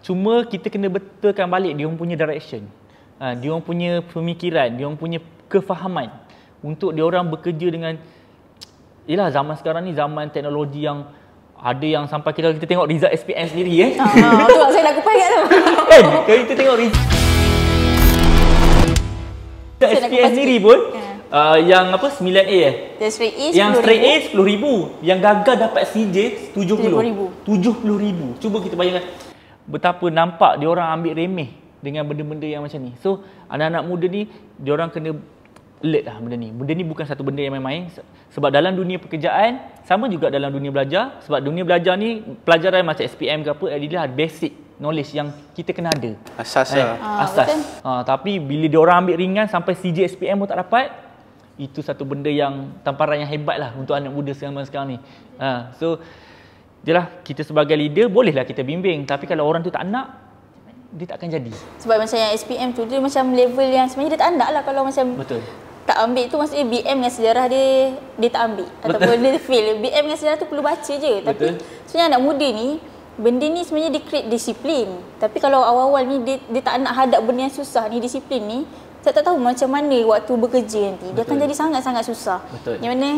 Cuma kita kena betulkan balik dia orang punya direction, dia orang punya pemikiran, dia orang punya kefahaman untuk dia orang bekerja dengan, yelah zaman sekarang ni zaman teknologi yang ada yang sampai kita tengok result SPM sendiri tu saya nak kupas kat tu. Kan kalau kita tengok result SPM sendiri pun yang apa 9A yang straight A 10,000, yang gagal dapat CJ 70,000. Cuba kita bayangkan betapa nampak dia orang ambil remeh dengan benda-benda yang macam ni. So anak-anak muda ni dia orang kena alert lah benda ni. Benda ni bukan satu benda yang main-main. Sebab dalam dunia pekerjaan, sama juga dalam dunia belajar. Sebab dunia belajar ni, pelajaran macam SPM ke apa adalah basic knowledge yang kita kena ada. Asas lah. Asas. Tapi bila diorang ambil ringan sampai CJ SPM pun tak dapat, itu satu benda yang tamparan yang hebat lah untuk anak muda sekarang ni. So, jelah kita sebagai leader bolehlah kita bimbing. Tapi kalau orang tu tak nak, dia tak akan jadi. Sebab macam yang SPM tu, dia macam level yang sebenarnya dia tak nak lah kalau macam betul. Tak ambil tu, maksudnya BM dengan sejarah dia tak ambil. Betul. Ataupun dia fail. BM dengan sejarah tu perlu baca je. Betul. Tapi sebenarnya anak muda ni, benda ni sebenarnya dia create disiplin. Tapi kalau awal-awal ni dia tak nak hadap benda yang susah ni, disiplin ni, saya tak tahu macam mana waktu bekerja nanti. Dia akan jadi sangat-sangat susah. Betul. Yang mana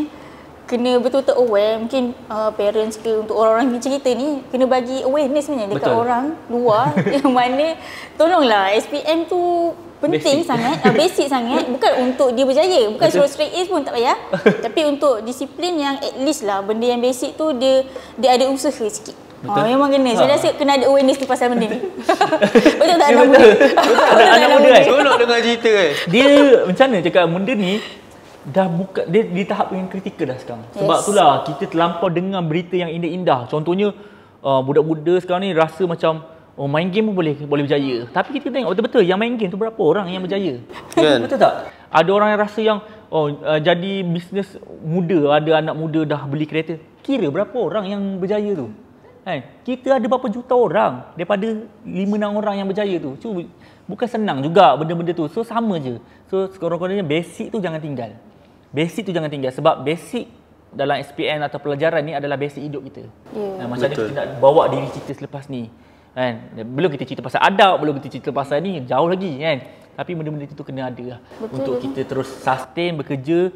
kena betul-betul aware. Mungkin parents ke, untuk orang-orang macam kita ni, kena bagi awareness sebenarnya dekat orang luar yang mana tolonglah SPM tu penting sangat, basic sangat, bukan untuk dia berjaya, bukan suruh straight A's pun tak payah. Tapi untuk disiplin yang at least lah, benda yang basic tu dia ada usaha sikit. Memang kena. Saya rasa kena ada awareness tu pasal benda ni. Betul tak anak muda? Anak muda kan? Seronok dengar cerita kan? Dia macam mana cakap benda ni, dah buka dia di tahap yang kritikal dah sekarang. Sebab itulah kita terlampau dengar berita yang indah-indah. Contohnya budak-budak sekarang ni rasa macam main game pun boleh berjaya. Tapi kita tengok betul-betul yang main game tu berapa orang yang berjaya. Betul tak? Ada orang yang rasa yang jadi bisnes muda, ada anak muda dah beli kereta. Kira berapa orang yang berjaya tu? Kita ada berapa juta orang daripada 5-6 orang yang berjaya tu. Cuba, bukan senang juga benda-benda tu. So sama je. So sekurang-kurangnya basic tu jangan tinggal. Basic tu jangan tinggal sebab basic dalam SPM atau pelajaran ni adalah basic hidup kita. Macam mana kita nak bawa diri kita selepas ni. Belum kita cerita pasal adab, belum kita cerita pasal ni, jauh lagi kan. Tapi benda-benda itu kena ada lah untuk kita terus sustain bekerja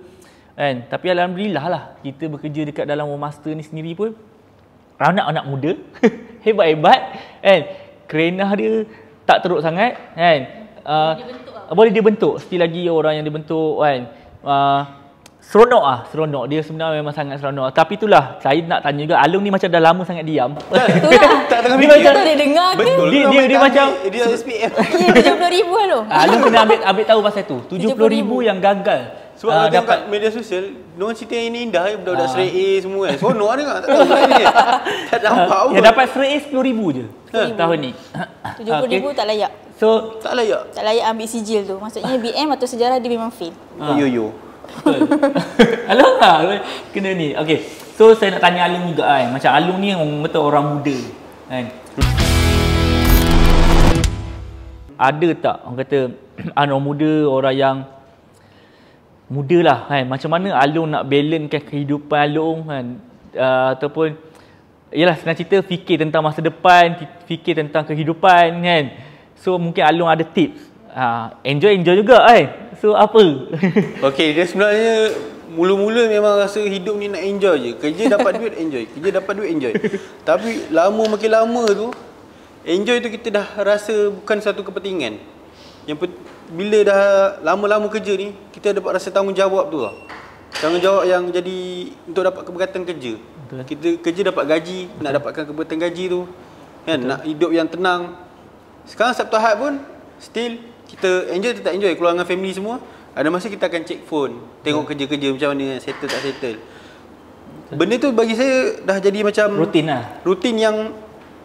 kan. Tapi alhamdulillah lah kita bekerja dekat dalam Master ni sendiri pun anak-anak muda hebat-hebat kan. Kerenah dia tak teruk sangat kan. Boleh dia bentuk. Still lagi orang yang dibentuk kan. Seronok dia sebenarnya memang sangat seronok. Tapi itulah saya nak tanya juga, Alung ni macam dah lama sangat diam. Tak tengah dia macam dia dengar ke? Betul. Dia macam dia SPM. 70,000 Alung. Alung kena ambil tahu pasal tu. 70,000 yang gagal. Sebab kalau dapat media sosial, diorang cerita yang ini indah, budak-budak straight A semua kan. Seronok ada tak? Tak tahu dia. Tak nampak apa. Yang dapat straight A 10,000 je tahun ni. 70,000 tak layak. So tak layak. Tak layak ambil sijil tu. Maksudnya BM atau sejarah dia memang fail. Yo. Alung lah kena ni. Okay, so saya nak tanya Alung juga kan. Macam Alung ni betul orang muda kan. Ada tak orang kata orang muda, orang yang muda lah kan, macam mana Alung nak balancekan kehidupan Alung kan, ataupun yalah senang cerita fikir tentang masa depan, fikir tentang kehidupan kan. So mungkin Alung ada tips. Enjoy juga kan. So apa? Okey, dia sebenarnya mula-mula memang rasa hidup ni nak enjoy je. Kerja dapat duit enjoy, kerja dapat duit enjoy. Tapi makin lama tu enjoy tu kita dah rasa bukan satu kepentingan. Bila dah lama-lama kerja ni, kita dapat rasa tanggungjawab tu lah. Tanggungjawab yang jadi untuk dapat keberkatan kerja. Betul. Kita kerja dapat gaji, nak dapatkan keberkatan gaji tu kan. Betul. Nak hidup yang tenang. Sekarang Sabtu Ahad pun still kita enjoy atau tak enjoy, keluar dengan family semua. Ada masa kita akan check phone, tengok kerja-kerja macam mana, settle tak settle. Benda tu bagi saya dah jadi macam rutin lah. Rutin yang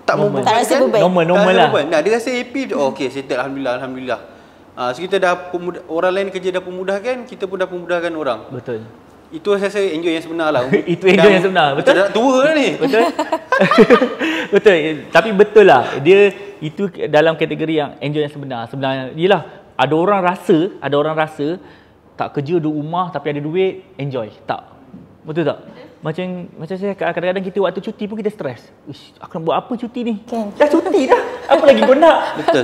tak membuat tak rasa beban. Normal lah. Nah, dia rasa happy. Okey, settle alhamdulillah. So kita dah orang lain kerja dah pemudahkan, kita pun dah pemudahkan orang. Betul. Itu saya enjoy yang sebenar lah. Itu enjoy yang sebenar. Betul. Dah tua dah ni. Betul. Betul. Tapi betul lah. Dia itu dalam kategori yang enjoy yang sebenar. Sebenarnya yalah, ada orang rasa tak kerja duduk rumah tapi ada duit, enjoy. Tak. Betul tak? Macam saya kadang-kadang kita waktu cuti pun kita stres. Ish, aku nak buat apa cuti ni? Dah cuti dah. Apa lagi kau nak? Betul.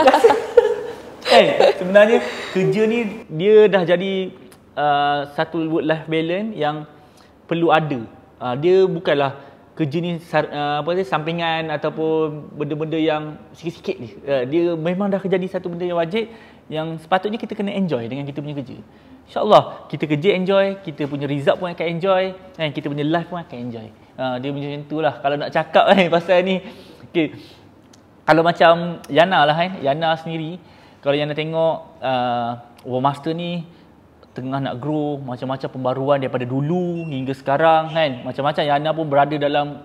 Sebenarnya kerja ni dia dah jadi satu work life balance yang perlu ada. Dia bukanlah kerja ni sampingan ataupun benda-benda yang sikit-sikit ni. Dia memang dah jadi satu benda yang wajib yang sepatutnya kita kena enjoy dengan kita punya kerja. InsyaAllah kita kerja enjoy, kita punya result pun akan enjoy, kan, kita punya life pun akan enjoy. Dia macam tu lah kalau nak cakap pasal ni. Okay. Kalau macam Yana lah kan, Yana sendiri, kalau Yana tengok Master ni tengah nak grow, macam-macam pembaruan daripada dulu hingga sekarang kan. Macam-macam Yana pun berada dalam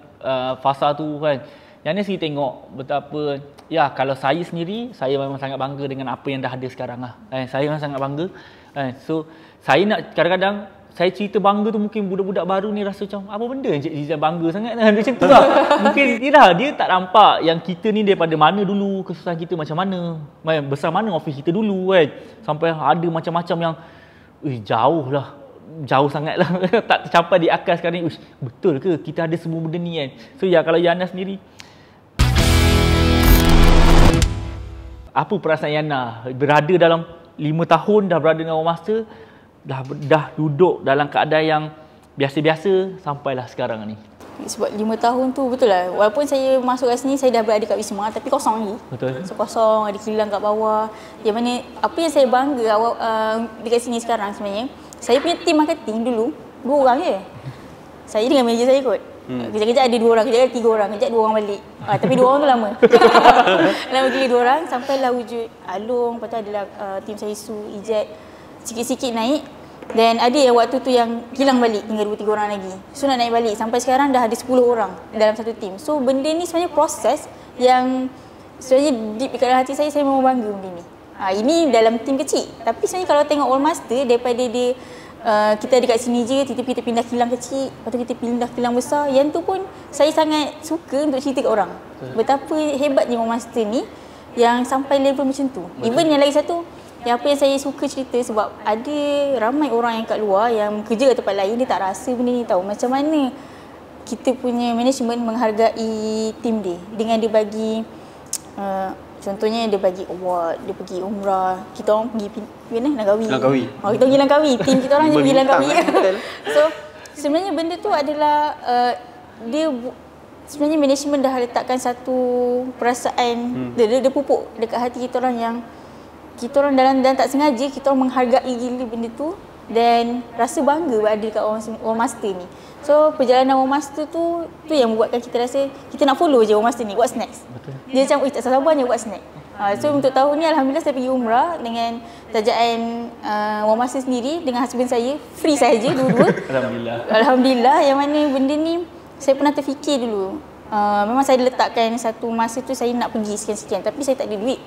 fasa tu kan. Yana sendiri tengok betapa, ya kalau saya sendiri, saya memang sangat bangga dengan apa yang dah ada sekarang lah. Saya memang sangat bangga. So saya nak kadang-kadang saya cerita bangga tu mungkin budak-budak baru ni rasa macam apa benda yang Cik Zizan bangga sangat macam tu lah. Mungkin dia tak nampak yang kita ni daripada mana dulu, kesusahan kita macam mana, besar mana office kita dulu kan, sampai ada macam-macam yang jauh sangat lah tak tercapai di akal sekarang ni. Betul ke kita ada semua benda ni kan? So ya, kalau Yana sendiri, apa perasaan Yana berada dalam 5 tahun dah berada dengan Master, dah duduk dalam keadaan yang biasa-biasa sampailah sekarang ni? Sebab 5 tahun tu betul lah, walaupun saya masuk kat sini, saya dah berada kat Wisma tapi kosong lagi. Betul. So kosong, ada kilang kat bawah. Yang mana apa yang saya bangga dekat sini sekarang sebenarnya, saya punya team marketing dulu 2 orang je. Saya dengan manager saya kot. Kejap-kejap ada 2 orang, kejap-kejap 3 orang, kejap 2 orang balik. Tapi 2 orang tu lama. Lama gila 2 orang sampailah wujud Alung, lepas tu adalah team saya Su, Ijat. Sikit-sikit naik. Dan ada yang waktu tu yang hilang balik, tinggal 2-3 orang lagi. So nak naik balik, sampai sekarang dah ada 10 orang dalam satu tim. So benda ni sebenarnya proses yang sebenarnya deep dekat dalam hati saya memang bangga benda ni. Ini dalam tim kecil. Tapi sebenarnya kalau tengok All Master, daripada dia kita dekat sini je, tiba-tiba kita pindah kilang kecil, lepas tu kita pindah kilang besar. Yang tu pun saya sangat suka untuk cerita kat orang. Betapa hebatnya All Master ni yang sampai level macam tu. Even yang lagi satu, yang apa yang saya suka cerita sebab ada ramai orang yang kat luar yang kerja kat tempat lain, dia tak rasa benda ni tahu. Macam mana kita punya management menghargai tim dia dengan dia bagi contohnya dia bagi award, dia pergi umrah, kita orang pergi Langkawi. Kita pergi Langkawi, tim kita orang je pergi Langkawi. So sebenarnya benda tu adalah sebenarnya management dah letakkan satu perasaan, dia pupuk dekat hati kita orang yang kita orang dalam tak sengaja kita orang menghargai gila benda tu dan rasa bangga ada dekat All Master ni. So perjalanan All Master tu yang membuatkan kita rasa kita nak follow je All Master ni, what's next. Betul. Dia macam tak sabarnya what's next. So untuk tahun ni alhamdulillah saya pergi umrah dengan tajaan All Master sendiri dengan husband saya, free saja dua-dua. Alhamdulillah yang mana benda ni saya pernah terfikir dulu. Memang saya letakkan satu masa tu saya nak pergi sekian-sekian tapi saya tak ada duit.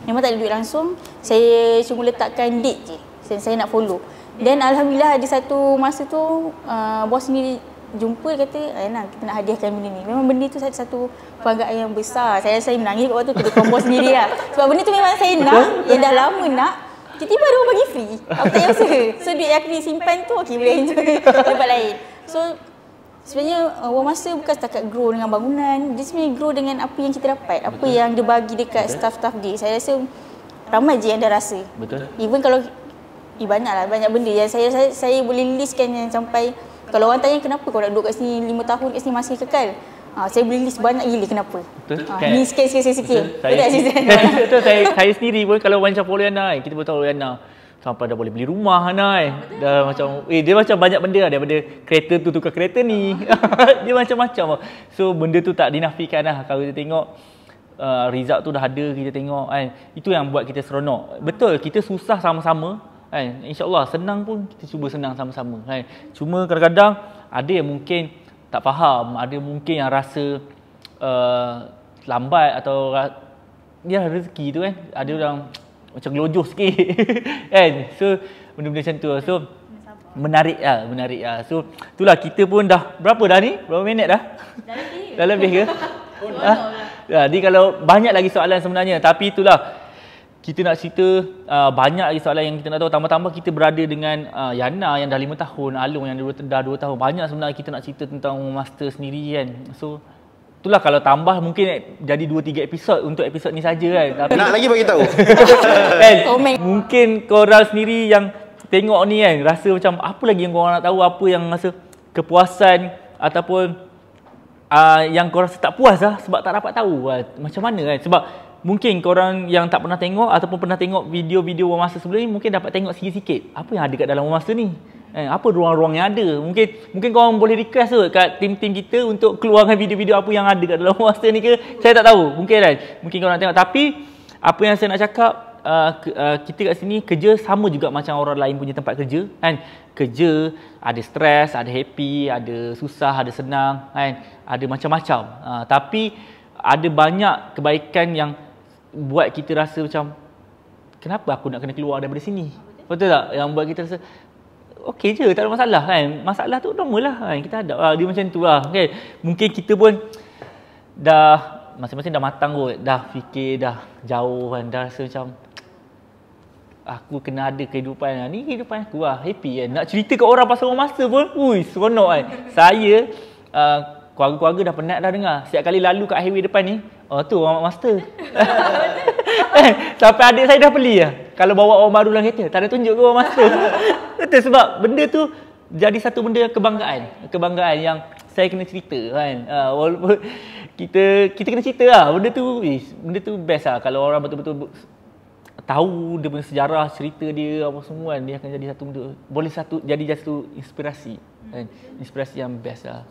Memang tak ada duit langsung, saya cuma letakkan date je. Saya nak follow. Dan alhamdulillah ada satu masa tu bos sendiri jumpa, dia kata, "Nak kita nak hadiahkan benda ni." Memang benda tu satu penghargaan yang besar. Saya menangis kat waktu tu dekat bos sendiri lah. Sebab benda tu memang saya nak, yang dah lama nak. Tiba-tiba ada orang bagi free. Aku tak payah usaha. So duit yang aku simpan tu okey boleh enjoy tempat lain. So sebenarnya All Master bukan setakat grow dengan bangunan, dia sebenarnya grow dengan apa yang kita dapat, apa yang dia bagi dekat staff-staff dia. Saya rasa ramai je yang dah rasa. Betul. Even kalau banyak benda yang saya boleh listkan yang sampai kalau orang tanya kenapa kau nak duduk kat sini 5 tahun kat sini masih kekal. Saya boleh list banyak gila kenapa. Betul. Ni sikit. Betul. Saya sendiri pun kalau macam follow Yana, kita pun tahu Yana sampai dah boleh beli rumah Yana. Dah macam dia macam banyak benda lah, daripada kereta tu tukar kereta ni. Dia macam-macam. So benda tu tak dinafikan lah. Kalau kita tengok result tu dah ada, kita tengok kan. Itu yang buat kita seronok. Betul, kita susah sama-sama kan. InsyaAllah senang pun kita cuba senang sama-sama kan. Cuma kadang-kadang ada yang mungkin tak faham, ada mungkin yang rasa lambat atau rezeki tu kan. Ada orang macam gelojoh sikit kan. So benda-benda macam tu. So menarik lah. So itulah kita pun dah berapa dah ni? Berapa minit dah? Dah lebih ke? Jadi kalau banyak lagi soalan sebenarnya, tapi itulah kita nak cerita banyak lagi soalan yang kita nak tahu. Tambah-tambah kita berada dengan Yana yang dah 5 tahun, Alung yang dah 2 tahun. Banyak sebenarnya kita nak cerita tentang Master sendiri kan. So itulah kalau tambah mungkin jadi 2-3 episod untuk episod ni saja kan. Tapi nak lagi bagi tahu. Kan, mungkin korang sendiri yang tengok ni kan rasa macam apa lagi yang korang nak tahu, apa yang rasa kepuasan ataupun yang korang rasa tak puas lah sebab tak dapat tahu macam mana kan. Sebab mungkin korang yang tak pernah tengok ataupun pernah tengok video-video All Master sebelum ni mungkin dapat tengok sikit-sikit apa yang ada kat dalam All Master ni. Apa ruang-ruang yang ada. Mungkin korang boleh request tu kat tim-tim kita untuk keluarkan video-video apa yang ada kat dalam All Master ni ke. Saya tak tahu. Mungkin kan. Mungkin korang nak tengok. Tapi apa yang saya nak cakap, kita kat sini kerja sama juga macam orang lain punya tempat kerja kan. Kerja ada stres, ada happy, ada susah, ada senang kan. Ada macam-macam. Tapi ada banyak kebaikan yang buat kita rasa macam kenapa aku nak kena keluar daripada sini. Betul tak? Yang buat kita rasa okey je, tak ada masalah kan. Masalah tu normal lah kan. Kita hadap lah. Dia macam tu lah kan. Mungkin kita pun dah masing-masing dah matang kot. Dah fikir dah jauh kan. Dah rasa macam aku kena ada kehidupan lah. Ni kehidupan aku lah. Happy kan. Nak cerita ke orang pasal All Master pun seronok kan. Saya keluarga-keluarga dah penat dah dengar. Setiap kali lalu kat highway depan ni, tu All Master. Sampai adik saya dah beli lah. Kalau bawa orang baru dalam kereta, tak ada tunjuk ke All Master. Betul, sebab benda tu jadi satu benda kebanggaan yang saya kena cerita kan. Walaupun kita kena cerita lah. Benda tu best lah. Kalau orang betul-betul tahu dia punya sejarah, cerita dia apa semua kan, dia akan jadi satu benda, boleh jadi satu inspirasi kan. Inspirasi yang best lah.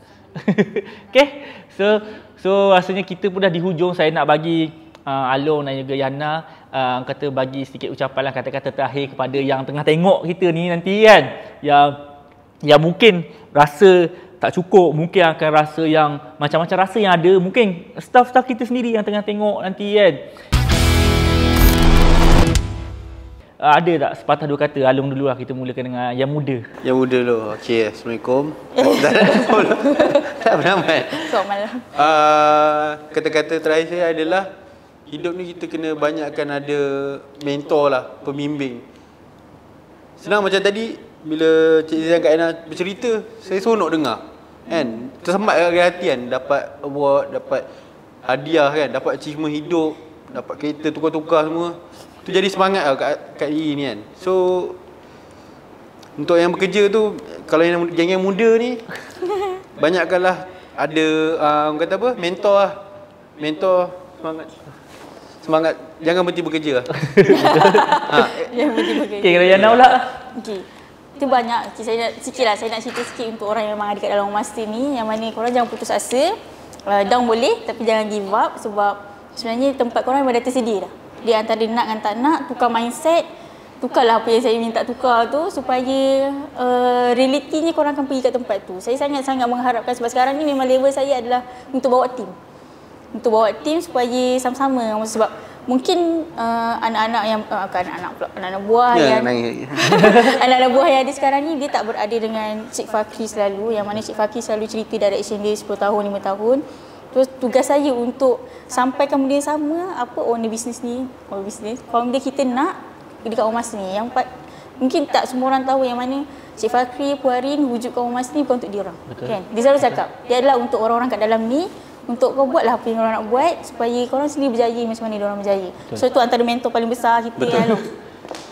Okay, so rasanya kita pun dah di hujung. Saya nak bagi Along dan juga Yana kata bagi sedikit ucapan lah, kata-kata terakhir kepada yang tengah tengok kita ni nanti kan, yang mungkin rasa tak cukup, mungkin akan rasa yang macam-macam rasa yang ada, mungkin staff-staff kita sendiri yang tengah tengok nanti kan. Ada tak sepatah dua kata, Along dulu lah, kita mulakan dengan yang muda. Yang muda dulu. Okey, Assalamualaikum. Tak beramal. Selamat malam. Kata-kata terakhir saya adalah hidup ni kita kena banyakkan ada mentor lah, pembimbing. Senang macam tadi bila Cik Zizan Kak Aina bercerita, saya seronok dengar. Kan? Tersembat kat hati kan, dapat award, dapat hadiah kan, dapat achievement hidup, dapat kereta tukar-tukar semua. Tu jadi semangat lah kat diri ni kan. So untuk yang bekerja tu, kalau yang muda ni banyakkanlah ada orang kata apa? Mentor lah. Mentor, semangat jangan berhenti bekerja lah. Jangan berhenti bekerja. Okey, kalau Yana pula. Okey. Itu banyak. Saya nak cerita sikit untuk orang yang memang ada kat dalam masa ni, yang mana korang jangan putus asa. Down boleh tapi jangan give up, sebab sebenarnya tempat korang memang dah tersedia dah. Dia antara nak dan tak nak, tukar mindset, tukarlah apa yang saya minta tukar tu supaya realitinya korang akan pergi kat tempat tu. Saya sangat-sangat mengharapkan, sebab sekarang ni memang level saya adalah untuk bawa tim. Untuk bawa tim supaya sama-sama, sebab mungkin anak-anak yang anak-anak buah yang anak-anak buah yang ada sekarang ni, dia tak berada dengan Cik Fakri selalu, yang mana Cik Fakri selalu cerita direction dia 10 tahun, 5 tahun. Terus tugas saya untuk sampaikan benda yang sama, apa owner business ni, owner business. Kalau benda kita nak dekat Omas ni, yang mungkin tak semua orang tahu yang mana Cik Fakri, Puarin wujudkan Omas ni bukan untuk dia orang. Kan? Dia selalu cakap, dia adalah untuk orang-orang kat dalam ni, untuk kau buatlah apa yang korang nak buat supaya korang sendiri berjaya macam mana diorang berjaya. Betul. So itu antara mentor paling besar kita kan.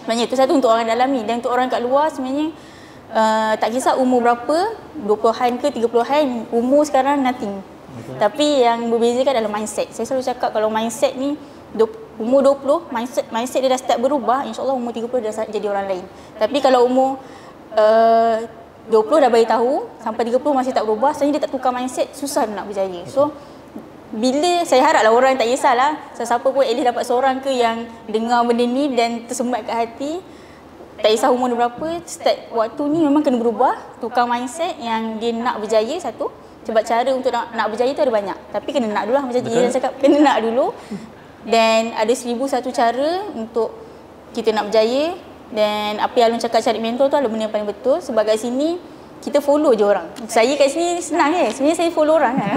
Sebenarnya itu satu untuk orang dalam ni, dan untuk orang kat luar sebenarnya tak kisah umur berapa, 20-an ke 30-an, umur sekarang nothing. Betul. Tapi yang berbezakan adalah mindset. Saya selalu cakap kalau mindset ni umur 20, mindset dia dah start berubah, insya-Allah umur 30 dah jadi orang lain. Tapi kalau umur 20 dah bagi tahu sampai 30 masih tak berubah, sebenarnya dia tak tukar mindset, susah nak berjaya. So bila saya haraplah orang tak kisahlah siapa pun, at least dapat seorang ke yang dengar benda ni dan tersemat kat hati, tak kisah umur berapa, start waktu ni memang kena berubah, tukar mindset yang dia nak berjaya satu. Sebab cara untuk nak berjaya tu ada banyak, tapi kena nak dulu lah, macam Jiran cakap, kena nak dulu. Dan ada 1001 cara untuk kita nak berjaya. Dan apa yang Alun cakap cari mentor tu adalah benda yang paling betul. Sebab kat sini kita follow je orang. Saya kat sini senang kan, sebenarnya saya follow orang kan.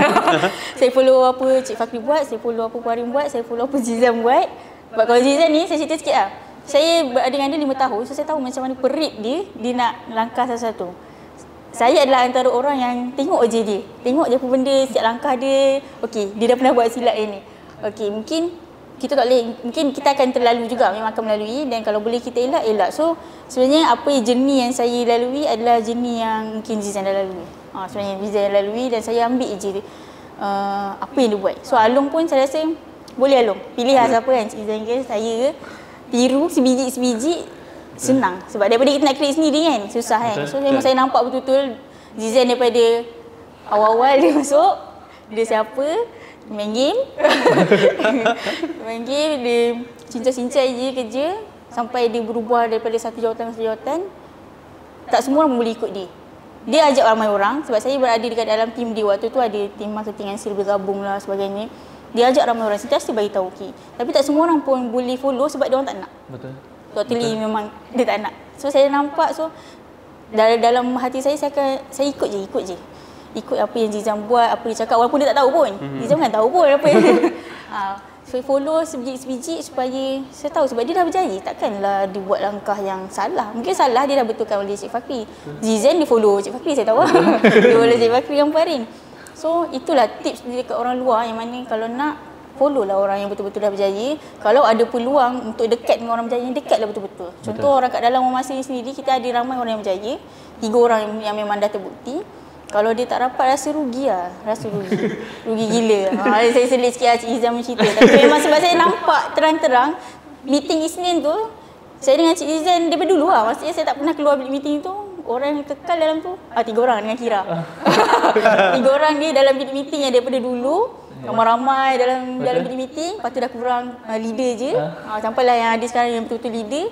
Saya follow apa Cik Fakri buat, saya follow apa Puarin buat, saya follow apa Zizan buat. Sebab kalau Zizan ni, saya cerita sikit lah, saya berada dengan dia 5 tahun, so saya tahu macam mana perit dia nak langkah satu-satu. Saya adalah antara orang yang tengok je dia. Tengok je apa benda, setiap langkah dia. Okey, dia dah pernah buat silap yang ni. Okey, mungkin kita tak boleh, mungkin kita akan terlalu juga, memang akan melalui, dan kalau boleh kita elak. So, sebenarnya apa journey yang saya lalui adalah journey yang mungkin Zizan dah lalui. Sebenarnya Zizan lalui dan saya ambil je apa yang dia buat. So, Along pun saya rasa boleh Along. Pilih lah siapa kan, Zizan ke, saya ke. Tiru sebiji-sebiji. Senang. Sebab daripada kita nak create sendiri kan, susah kan. So saya nampak betul-betul Zizan daripada awal-awal dia masuk, dia siapa, main game. Main game, dia cincai-cincai je kerja sampai dia berubah daripada satu jawatan ke satu jawatan. Tak semua orang boleh ikut dia. Dia ajak ramai orang, sebab saya berada dekat dalam tim dia waktu tu, ada tim marketing yang sila bergabung lah sebagainya. Dia ajak ramai orang, sentiasa bagi tahu okey. Tapi tak semua orang pun boleh follow sebab dia orang tak nak. Betul. Totally memang dia tak nak. So saya nampak, so dalam hati saya ikut je. Ikut apa yang Zizan buat, apa dia cakap, walaupun dia tak tahu pun. Zizan kan tahu pun apa yang so follow sebiji-sebiji supaya saya tahu, sebab dia dah berjaya. Takkanlah dia buat langkah yang salah. Mungkin salah dia dah betulkan oleh Cik Fakri. Zizan dia follow Cik Fakri, saya tahu. Dia follow Cik Fakri yang Puarin. So itulah tips dekat orang luar, yang mana kalau nak, follow lah orang yang betul-betul dah berjaya. Kalau ada peluang untuk dekat dengan orang berjaya, dekatlah betul-betul. Contoh orang kat dalam masa ni sendiri, kita ada ramai orang yang berjaya. 3 orang yang memang dah terbukti. Kalau dia tak dapat, rasa rugi lah. Rasa rugi. Rugi gila. Saya selit sikit lah Cik Izan mencerita. Tapi memang sebab saya nampak terang-terang, meeting Isnin tu, saya dengan Cik Izan daripada dulu lah. Maksudnya saya tak pernah keluar bilik meeting tu orang yang kekal dalam tu 3 orang dengan Kira. 3 orang dia dalam bilik meeting yang daripada dulu ramai-ramai dalam bilik meeting, lepas tu dah kurang leader je. Sampailah yang ada sekarang yang betul-betul leader.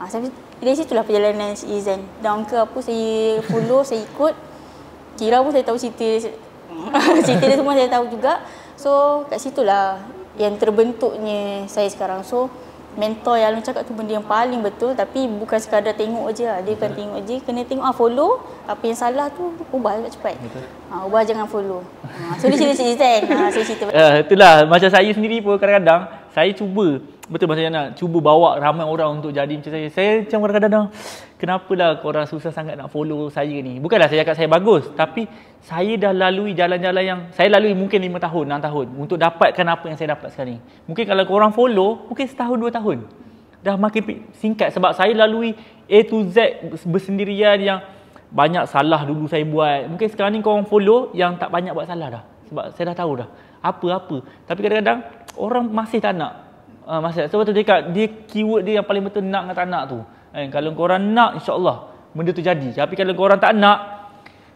Sampai dari situlah perjalanan si Izan. Dan ke apa saya follow, saya ikut. Kira pun saya tahu cerita cerita dia semua saya tahu juga. So kat situlah yang terbentuknya saya sekarang. So mentor yang Alun cakap tu benda yang paling betul, tapi bukan sekadar tengok je lah. Dia kan tengok je, kena tengok follow, apa yang salah tu ubah cepat. Ubah jangan follow. So dia cerita saya cerita. Itulah macam saya sendiri pun kadang-kadang saya cuba, betul macam nak cuba bawa ramai orang untuk jadi macam saya. Saya macam kadang-kadang kenapalah korang susah sangat nak follow saya ni. Bukanlah saya cakap saya bagus, tapi saya dah lalui jalan-jalan yang saya lalui mungkin 5 tahun, 6 tahun untuk dapatkan apa yang saya dapat sekarang ni. Mungkin kalau korang follow, mungkin setahun 2 tahun. Dah makin singkat sebab saya lalui A to Z bersendirian yang banyak salah dulu saya buat. Mungkin sekarang ni korang follow yang tak banyak buat salah dah. Sebab saya dah tahu dah apa-apa. Tapi kadang-kadang orang masih tak nak. Sebab tu dia cakap, dia keyword dia yang paling betul nak dengan tak nak tu. Kalau korang nak, insya-Allah benda tu jadi. Tapi kalau korang tak nak,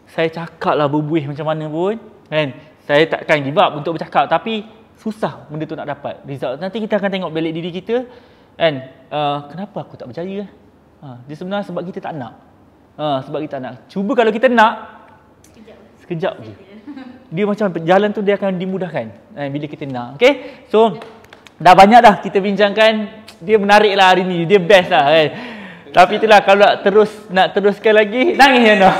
saya cakap lah berbuih macam mana pun, saya takkan give up untuk bercakap, tapi susah benda tu nak dapat result. Nanti kita akan tengok balik diri kita, kenapa aku tak berjaya? Dia sebenarnya sebab kita tak nak. Sebab kita tak nak. Cuba kalau kita nak, sekejap je. Dia macam jalan tu dia akan dimudahkan bila kita nak. Okay? So, dah banyak dah kita bincangkan. Dia menarik lah hari ni. Dia best lah Tapi itulah kalau nak teruskan lagi, nangis Yana.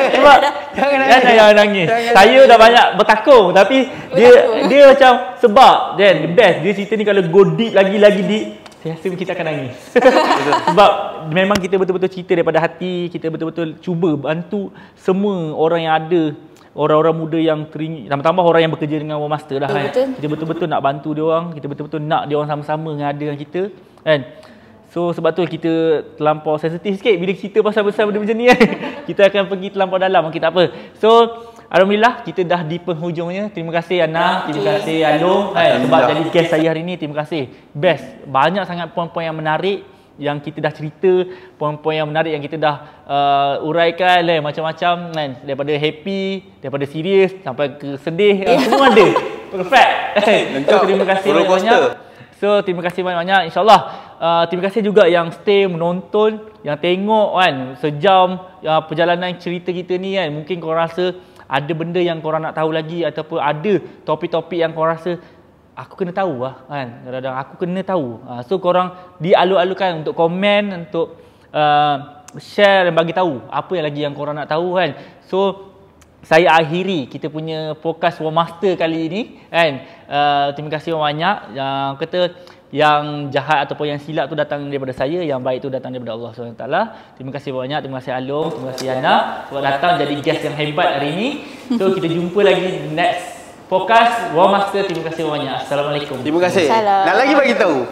Sebab jangan nangis. Saya dah banyak bertakung, tapi dia macam sebab dia best. Dia cerita ni kalau go deep lagi deep, saya rasa kita akan nangis. Sebab memang kita betul-betul cerita daripada hati, kita betul-betul cuba bantu semua orang yang ada, orang-orang muda yang teringin, tambah-tambah orang yang bekerja dengan War Master dah Kita betul-betul nak bantu dia orang, kita betul-betul nak dia orang sama-sama dengan ada dengan kita So sebab tu kita terlampau sensitif sikit bila cerita pasal benda macam ni Kita akan pergi terlampau dalam, okey tak apa. So alhamdulillah kita dah di penghujungnya. Terima kasih Ana, terima kasih Alung sebab jadi guest saya hari ni. Terima kasih. Best. Banyak sangat poin-poin yang menarik yang kita dah cerita, poin-poin yang menarik yang kita dah uraikan macam-macam daripada happy, daripada serius sampai ke sedih, semua ada. Perfect. So terima kasih banyak. So terima kasih banyak-banyak, insya-Allah. Terima kasih juga yang stay menonton, yang tengok sejam perjalanan cerita kita ni Mungkin korang rasa ada benda yang korang nak tahu lagi, ataupun ada topik-topik yang korang rasa aku kena tahu kadang-kadang aku kena tahu. So korang dialu-alukan untuk komen, untuk share dan bagi tahu apa yang lagi yang korang nak tahu So saya akhiri kita punya podcast War Master kali ini terima kasih banyak. Yang kata yang jahat ataupun yang silap tu datang daripada saya, yang baik tu datang daripada Allah SWT. Terima kasih banyak. Terima kasih Alung, terima kasih Yana sebab datang jadi guest yang hebat hari ini. So kita jumpa lagi next podcast War Master. Terima kasih banyak. Assalamualaikum. Terima kasih. Nak lagi bagi tahu.